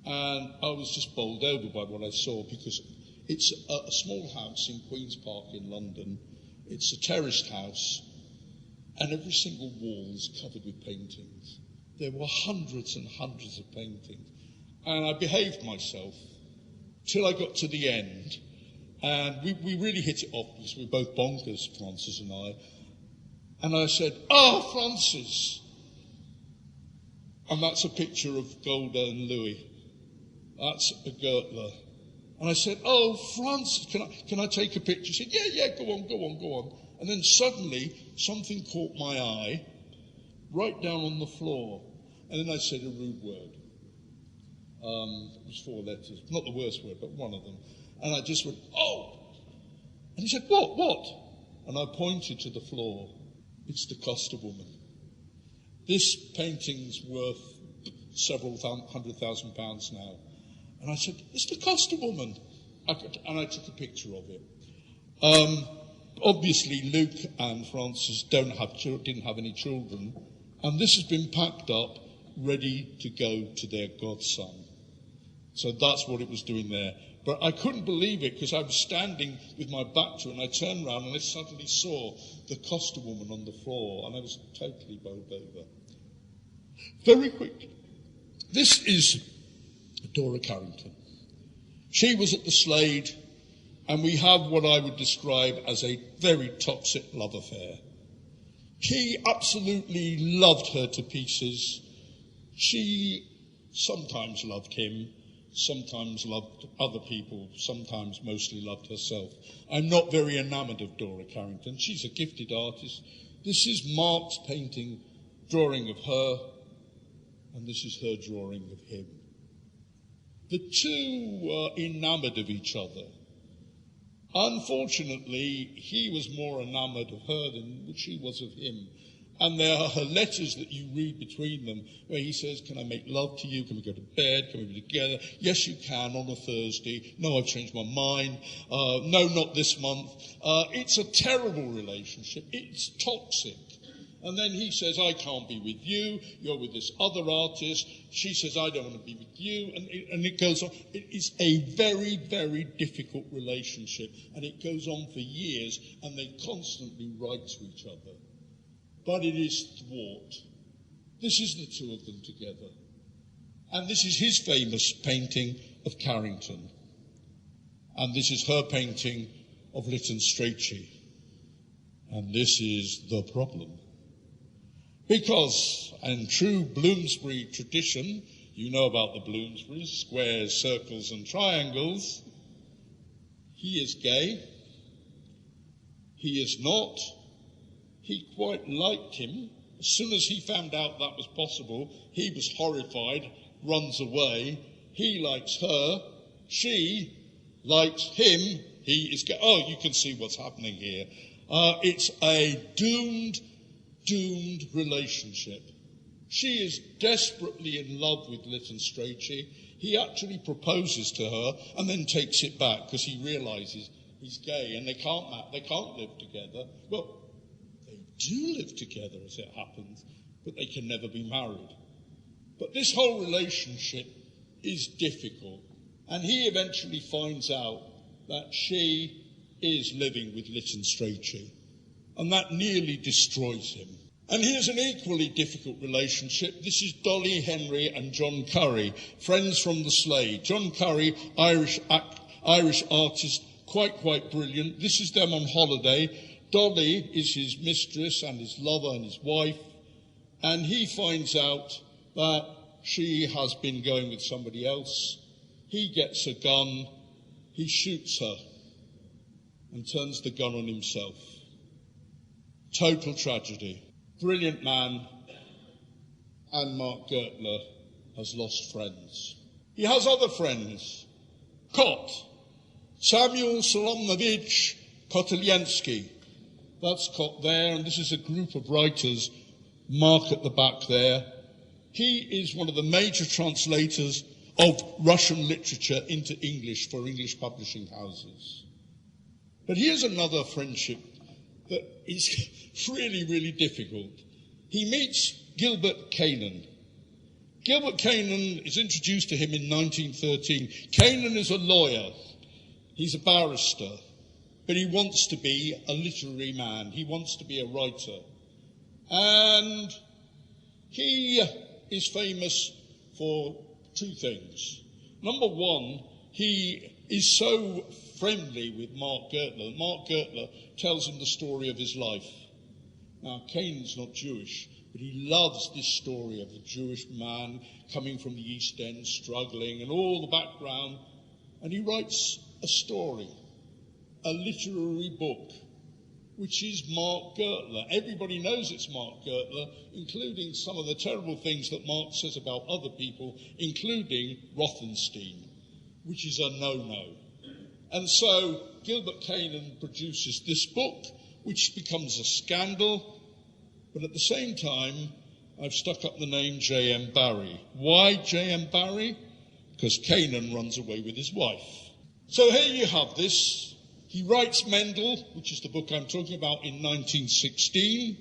And I was just bowled over by what I saw, because it's a small house in Queen's Park in London. It's a terraced house, and every single wall is covered with paintings. There were hundreds and hundreds of paintings. And I behaved myself till I got to the end. And we really hit it off, because we were both bonkers, Francis and I. And I said, Francis. And that's a picture of Golda and Louis. That's a Gertler. And I said, Francis, can I take a picture? He said, yeah, go on. And then suddenly something caught my eye right down on the floor. And then I said a rude word. It was 4 letters. Not the worst word, but one of them. And I just went, oh! And he said, what? And I pointed to the floor. It's the Costa woman. This painting's worth several £100,000 now. And I said, it's the Costa woman. And I took a picture of it. Obviously, Luke and Francis didn't have any children. And this has been packed up, ready to go to their godson. So that's what it was doing there. But I couldn't believe it, because I was standing with my back to it, and I turned around and I suddenly saw the Costa woman on the floor, and I was totally bowled over. Very quickly, this is Dora Carrington. She was at the Slade, and we have what I would describe as a very toxic love affair. He absolutely loved her to pieces. She sometimes loved him, sometimes loved other people, sometimes mostly loved herself. I'm not very enamoured of Dora Carrington. She's a gifted artist. This is Mark's painting, drawing of her. and this is her drawing of him. The two were enamoured of each other. Unfortunately, he was more enamoured of her than she was of him. And there are her letters that you read between them where he says, can I make love to you? Can we go to bed? Can we be together? Yes, you can on a Thursday. No, I've changed my mind. No, not this month. It's a terrible relationship. It's toxic. And then he says, I can't be with you. You're with this other artist. She says, I don't want to be with you. And it goes on. It is a very, very difficult relationship. And it goes on for years. And they constantly write to each other. But it is thwart. This is the two of them together. And this is his famous painting of Carrington. And this is her painting of Lytton Strachey. And this is the problem. Because, in true Bloomsbury tradition, you know about the Bloomsburys, squares, circles and triangles, he is gay. He is not. He quite liked him. As soon as he found out that was possible, he was horrified, runs away. He likes her. She likes him. He is gay. Oh, you can see what's happening here. It's a doomed relationship. She is desperately in love with Lytton Strachey. He actually proposes to her and then takes it back because he realises he's gay and they can't live together. Well, they do live together as it happens, but they can never be married. But this whole relationship is difficult, and he eventually finds out that she is living with Lytton Strachey, and that nearly destroys him. And here's an equally difficult relationship. This is Dolly Henry and John Curry, friends from the Slade. John Curry, Irish artist, quite brilliant. This is them on holiday. Dolly is his mistress and his lover and his wife, and he finds out that she has been going with somebody else. He gets a gun, he shoots her, and turns the gun on himself. Total tragedy. Brilliant man, and Mark Gertler has lost friends. He has other friends. Kot, Samuel Solomonovich Koteliansky. That's Kot there, and this is a group of writers. Mark at the back there. He is one of the major translators of Russian literature into English for English publishing houses. But here's another friendship that is really difficult. He meets Gilbert Cannan. Gilbert Cannan is introduced to him in 1913. Cannan is a lawyer. He's a barrister. But he wants to be a literary man. He wants to be a writer. And he is famous for two things. Number one, he is so friendly with Mark Gertler. Mark Gertler tells him the story of his life. Now, Canaan's not Jewish, but he loves this story of the Jewish man coming from the East End, struggling, and all the background. And he writes a story, a literary book, which is Mark Gertler. Everybody knows it's Mark Gertler, including some of the terrible things that Mark says about other people, including Rothenstein, which is a no-no. And so Gilbert Cannan produces this book, which becomes a scandal, but at the same time, I've stuck up the name J.M. Barrie. Why J.M. Barrie? Because Cannan runs away with his wife. So here you have this. He writes Mendel, which is the book I'm talking about, in 1916,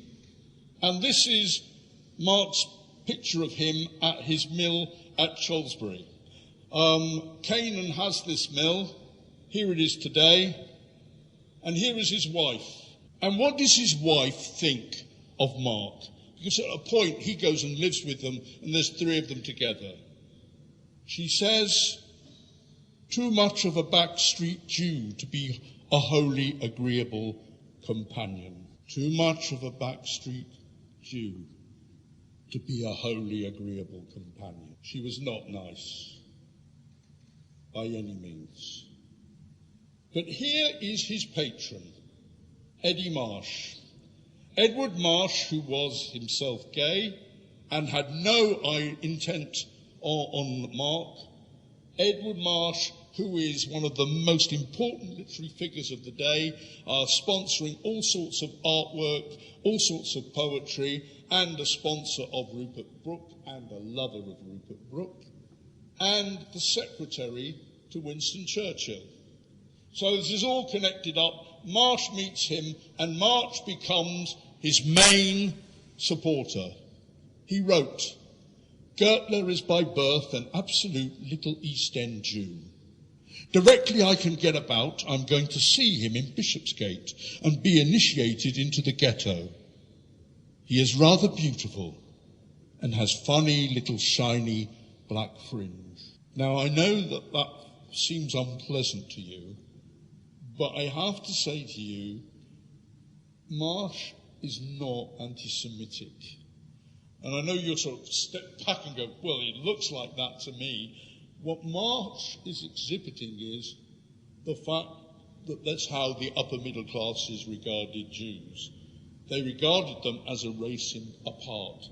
and this is Mark's picture of him at his mill at Cholsbury. Cannan has this mill. Here it is today, and here is his wife. And what does his wife think of Mark? Because at a point he goes and lives with them, and there's three of them together. She says, too much of a backstreet Jew to be a wholly agreeable companion. Too much of a backstreet Jew to be a wholly agreeable companion. She was not nice by any means. But here is his patron, Eddie Marsh. Edward Marsh, who was himself gay and had no intent on Mark. Edward Marsh, who is one of the most important literary figures of the day, sponsoring all sorts of artwork, all sorts of poetry, and a sponsor of Rupert Brooke and a lover of Rupert Brooke, and the secretary to Winston Churchill. So this is all connected up. Marsh meets him, and Marsh becomes his main supporter. He wrote, "Gertler is by birth an absolute little East End Jew. Directly I can get about, I'm going to see him in Bishopsgate and be initiated into the ghetto. He is rather beautiful and has funny little shiny black fringe." Now I know that that seems unpleasant to you, but I have to say to you, Marsh is not anti-Semitic. And I know you'll sort of step back and go, well, it looks like that to me. What Marsh is exhibiting is the fact that that's how the upper middle classes regarded Jews. They regarded them as a race apart.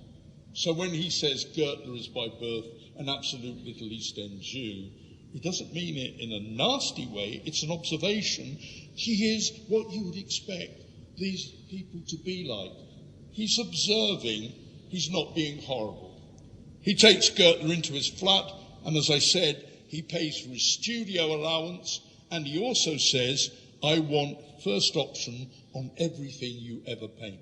So when he says Gertler is by birth an absolute little East End Jew, he doesn't mean it in a nasty way. It's an observation. He is what you would expect these people to be like. He's observing. He's not being horrible. He takes Gertler into his flat, and as I said, he pays for his studio allowance, and he also says, "I want first option on everything you ever paint."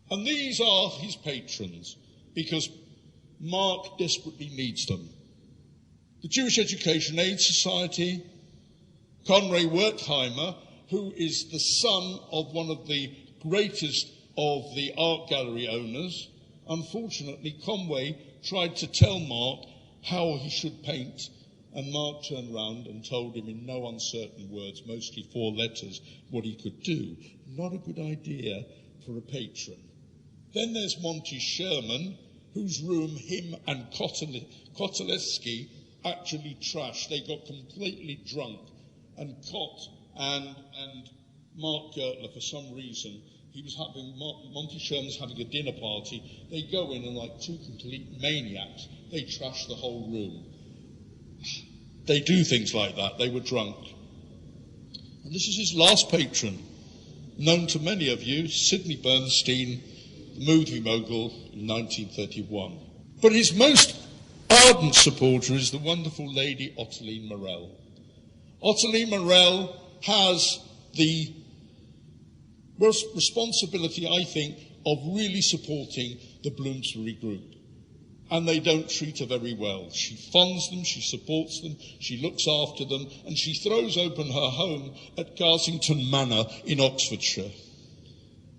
And these are his patrons, because Mark desperately needs them. The Jewish Education Aid Society, Conrad Wertheimer, who is the son of one of the greatest of the art gallery owners. Unfortunately, Conway tried to tell Mark how he should paint, and Mark turned round and told him in no uncertain words, mostly 4 letters, what he could do. Not a good idea for a patron. Then there's Monty Sherman, whose room him and Kotaleski actually trashed. They got completely drunk, and Cott and Mark Gertler, for some reason, Monty Sherman's having a dinner party. They go in and, like 2 complete maniacs, they trash the whole room. They do things like that. They were drunk. And this is his last patron, known to many of you, Sidney Bernstein, the movie mogul in 1931. But his most ardent supporter is the wonderful lady Ottilie Morell. Ottilie Morell has the responsibility, I think, of really supporting the Bloomsbury group. And they don't treat her very well. She funds them, she supports them, she looks after them, and she throws open her home at Garsington Manor in Oxfordshire.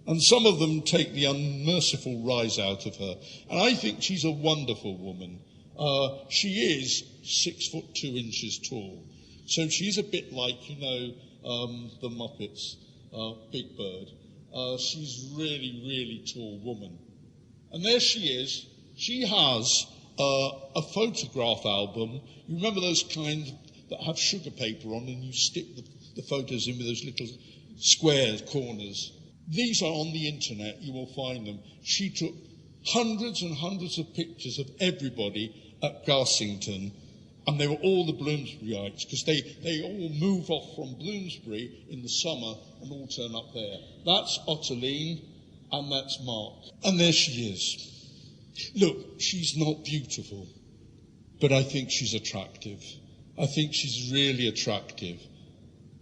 And some of them take the unmerciful rise out of her. And I think she's a wonderful woman. She is 6'2" tall. So she's a bit like, the Muppets. Big Bird. She's really, really tall woman. And there she is. She has a photograph album. You remember those kind that have sugar paper on and you stick the photos in with those little square corners. These are on the internet. You will find them. She took hundreds and hundreds of pictures of everybody at Garsington. And they were all the Bloomsburyites, because they all move off from Bloomsbury in the summer and all turn up there. That's Ottilie, and that's Mark. And there she is. Look, she's not beautiful, but I think she's attractive. I think she's really attractive.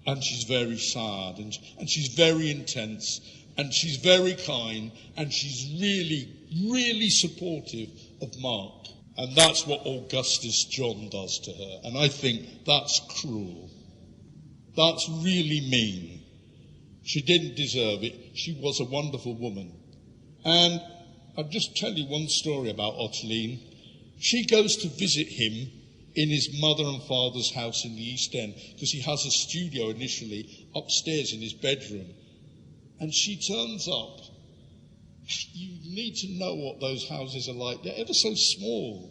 And she's very sad, and she's very intense, and she's very kind, and she's really, really supportive of Mark. And that's what Augustus John does to her. And I think that's cruel. That's really mean. She didn't deserve it. She was a wonderful woman. And I'll just tell you one story about Ottilie. She goes to visit him in his mother and father's house in the East End, because he has a studio initially upstairs in his bedroom. And she turns up. You need to know what those houses are like. They're ever so small.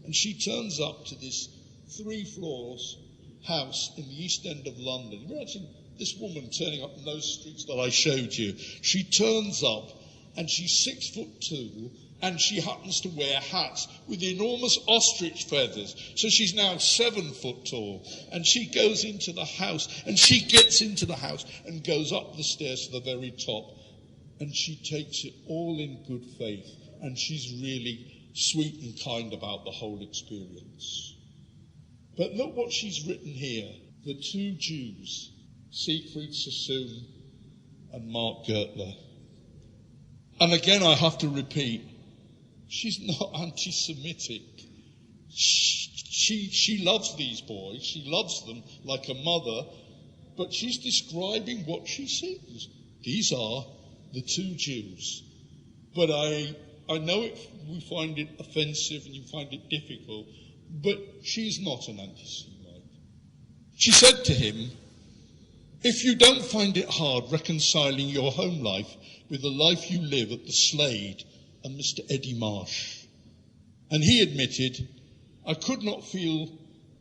And she turns up to this 3 floors house in the East End of London. Imagine this woman turning up in those streets that I showed you. She turns up and she's 6'2", And she happens to wear hats with enormous ostrich feathers. So she's now 7 foot tall. And she goes into the house, and she gets into the house and goes up the stairs to the very top. And she takes it all in good faith. And she's really sweet and kind about the whole experience. But look what she's written here. The 2 Jews, Siegfried Sassoon and Mark Gertler. And again, I have to repeat, she's not anti-Semitic. She loves these boys. She loves them like a mother. But she's describing what she sees. These are the 2 Jews. But I know we find it offensive and you find it difficult. But she's not an anti-Semite. She said to him, if you don't find it hard reconciling your home life with the life you live at the Slade and Mr. Eddie Marsh. And he admitted, I could not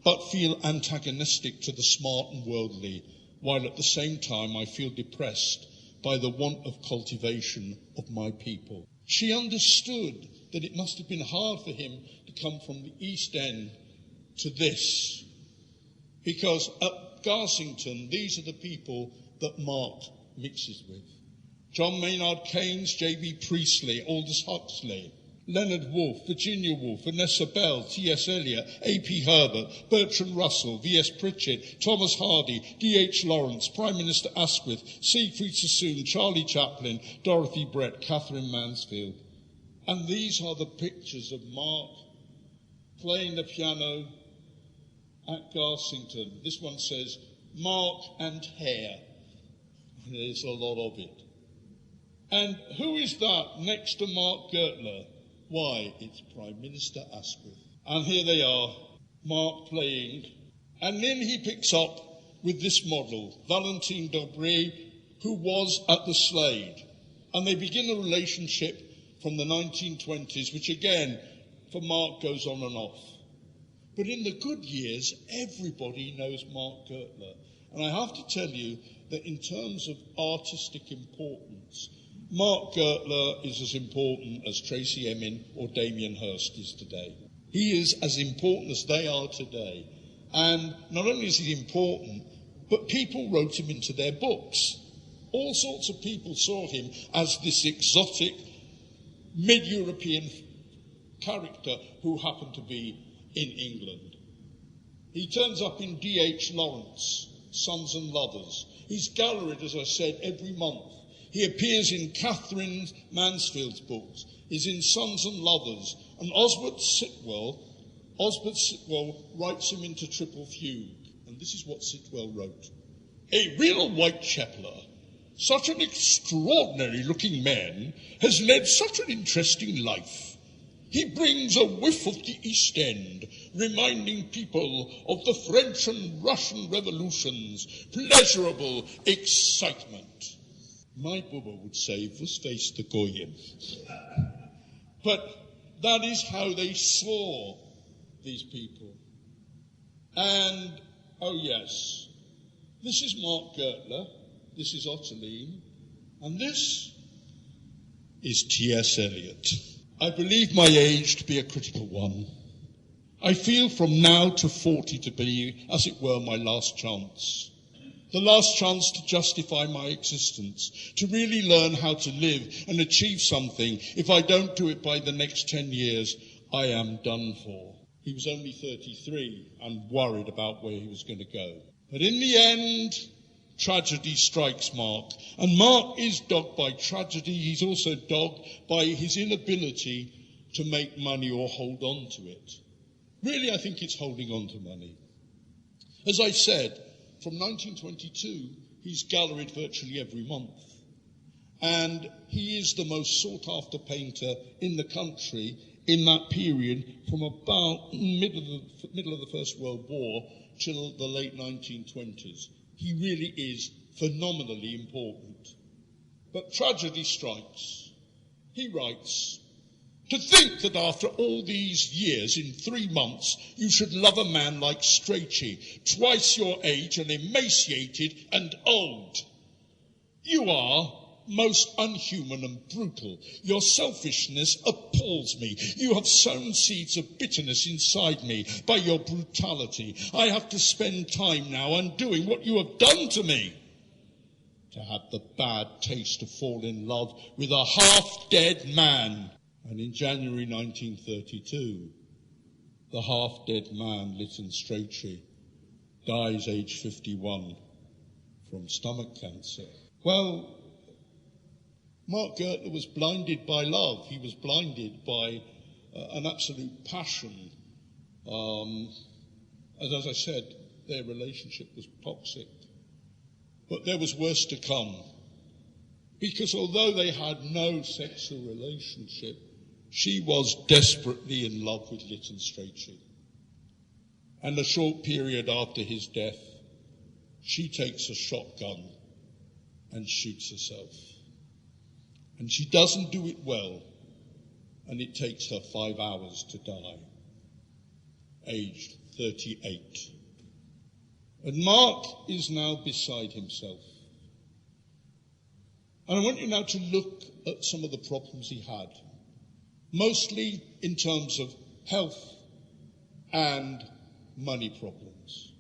but feel antagonistic to the smart and worldly, while at the same time I feel depressed by the want of cultivation of my people. She understood that it must have been hard for him to come from the East End to this, because at Garsington, these are the people that Mark mixes with. John Maynard Keynes, J.B. Priestley, Aldous Huxley, Leonard Woolf, Virginia Woolf, Vanessa Bell, T.S. Eliot, A.P. Herbert, Bertrand Russell, V.S. Pritchard, Thomas Hardy, D.H. Lawrence, Prime Minister Asquith, Siegfried Sassoon, Charlie Chaplin, Dorothy Brett, Catherine Mansfield. And these are the pictures of Mark playing the piano at Garsington. This one says, Mark and hair. There's a lot of it. And who is that next to Mark Gertler? Why, it's Prime Minister Asquith. And here they are, Mark playing. And then he picks up with this model, Valentine Dobré, who was at the Slade. And they begin a relationship from the 1920s, which again, for Mark, goes on and off. But in the good years, everybody knows Mark Gertler. And I have to tell you that in terms of artistic importance, Mark Gertler is as important as Tracy Emin or Damien Hirst is today. He is as important as they are today. And not only is he important, but people wrote him into their books. All sorts of people saw him as this exotic, mid-European character who happened to be in England. He turns up in D.H. Lawrence, Sons and Lovers. He's galleried, as I said, every month. He appears in Catherine Mansfield's books. He's in Sons and Lovers. And Osbert Sitwell writes him into Triple Fugue. And this is what Sitwell wrote. A real Whitechapler, such an extraordinary looking man, has led such an interesting life. He brings a whiff of the East End, reminding people of the French and Russian revolutions, pleasurable excitement. My Bubba would say, "Vos face the Goyim." But that is how they saw these people. And, oh yes, this is Mark Gertler, this is Ottoline, and this is T.S. Eliot. I believe my age to be a critical one. I feel from now to 40 to be, as it were, my last chance. The last chance to justify my existence, to really learn how to live and achieve something. If I don't do it by the next 10 years, I am done for. He was only 33 and worried about where he was going to go. But in the end, tragedy strikes Mark. And Mark is dogged by tragedy. He's also dogged by his inability to make money or hold on to it. Really, I think it's holding on to money. As I said, from 1922, he's galleried virtually every month. And he is the most sought-after painter in the country in that period from about middle of the First World War till the late 1920s. He really is phenomenally important. But tragedy strikes. He writes, "To think that after all these years, in 3 months, you should love a man like Strachey, twice your age and emaciated and old. You are most unhuman and brutal. Your selfishness appalls me. You have sown seeds of bitterness inside me by your brutality. I have to spend time now undoing what you have done to me. To have the bad taste to fall in love with a half-dead man. And in January 1932, the half-dead man, Lytton Strachey, dies aged 51 from stomach cancer. Well, Mark Gertler was blinded by love. He was blinded by an absolute passion. And as I said, their relationship was toxic. But there was worse to come. Because although they had no sexual relationship, she was desperately in love with Lytton Strachey. And a short period after his death, she takes a shotgun and shoots herself. And she doesn't do it well, and it takes her 5 hours to die, aged 38. And Mark is now beside himself. And I want you now to look at some of the problems he had, mostly in terms of health and money problems.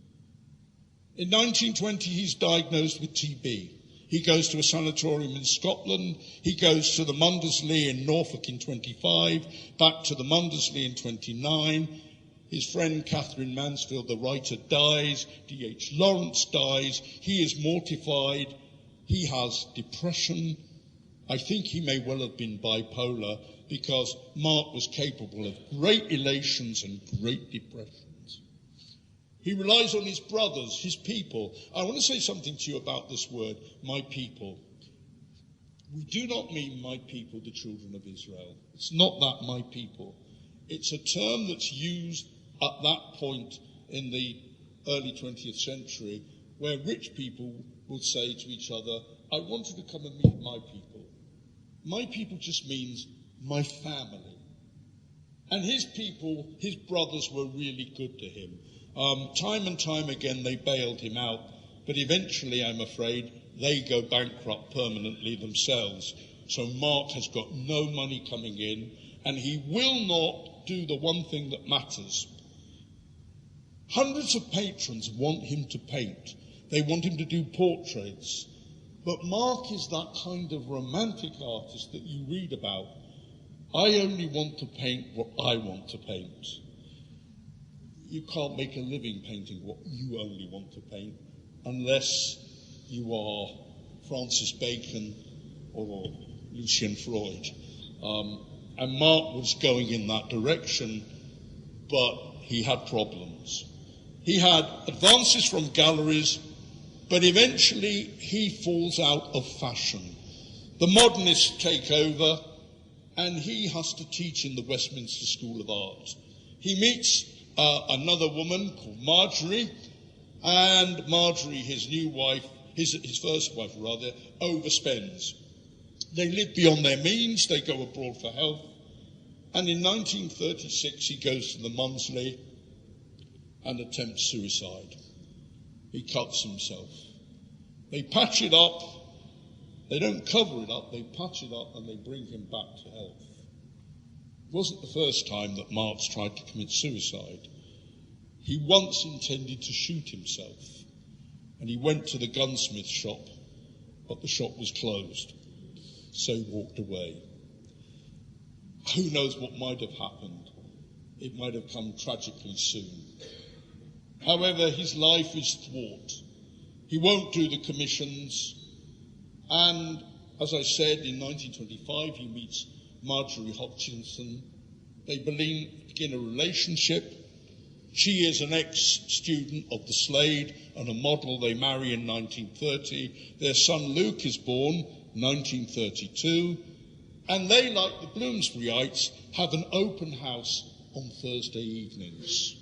In 1920, he's diagnosed with TB. He goes to a sanatorium in Scotland. He goes to the Mundersley in Norfolk in 25, back to the Mundersley in 29. His friend Catherine Mansfield, the writer, dies. D.H. Lawrence dies. He is mortified. He has depression. I think he may well have been bipolar because Mark was capable of great elations and great depressions. He relies on his brothers, his people. I want to say something to you about this word, my people. We do not mean my people, the children of Israel. It's not that, my people. It's a term that's used at that point in the early 20th century where rich people would say to each other, I wanted to come and meet my people. My people just means my family. And his people, his brothers, were really good to him. Time and time again they bailed him out, but eventually, I'm afraid, they go bankrupt permanently themselves. So Mark has got no money coming in, and he will not do the one thing that matters. Hundreds of patrons want him to paint. They want him to do portraits. But Mark is that kind of romantic artist that you read about. I only want to paint what I want to paint. You can't make a living painting what you only want to paint unless you are Francis Bacon or Lucian Freud. And Mark was going in that direction, but he had problems. He had advances from galleries, but eventually he falls out of fashion. The modernists take over, and he has to teach in the Westminster School of Art. He meets another woman called Marjorie, and Marjorie, his new wife, his first wife rather, overspends. They live beyond their means, they go abroad for health, and in 1936 he goes to the Mundersley and attempts suicide. He cuts himself. They patch it up, they don't cover it up, they patch it up and they bring him back to health. It wasn't the first time that Marx tried to commit suicide. He once intended to shoot himself, and he went to the gunsmith shop, but the shop was closed, so he walked away. Who knows what might have happened? It might have come tragically soon. However, his life is thwart. He won't do the commissions, and as I said, in 1925 he meets Marjorie Hutchinson. They begin a relationship. She is an ex-student of the Slade and a model. They marry in 1930. Their son Luke is born 1932. And they, like the Bloomsburyites, have an open house on Thursday evenings.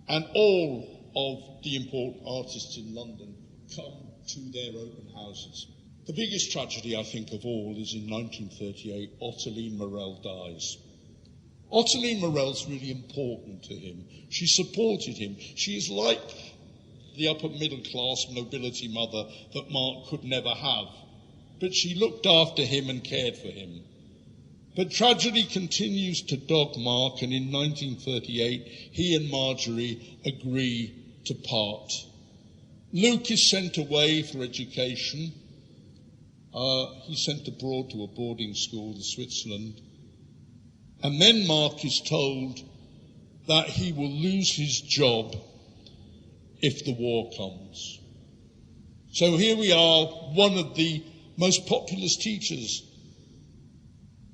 And all of the important artists in London come to their open houses. The biggest tragedy, I think, of all is in 1938, Ottilie Morell dies. Ottilie Morell's really important to him. She supported him. She is like the upper middle class nobility mother that Mark could never have, but she looked after him and cared for him. But tragedy continues to dog Mark, and in 1938, he and Marjorie agree to part. Luke is sent away for education. He's sent abroad to a boarding school in Switzerland. And then Mark is told that he will lose his job if the war comes. So here we are, one of the most populous teachers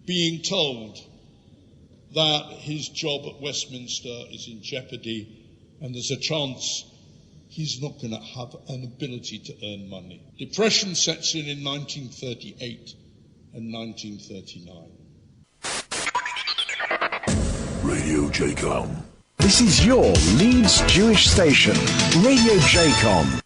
being told that his job at Westminster is in jeopardy and there's a chance he's not going to have an ability to earn money. Depression sets in 1938 and 1939. Radio JCOM. This is your Leeds Jewish station, Radio JCOM.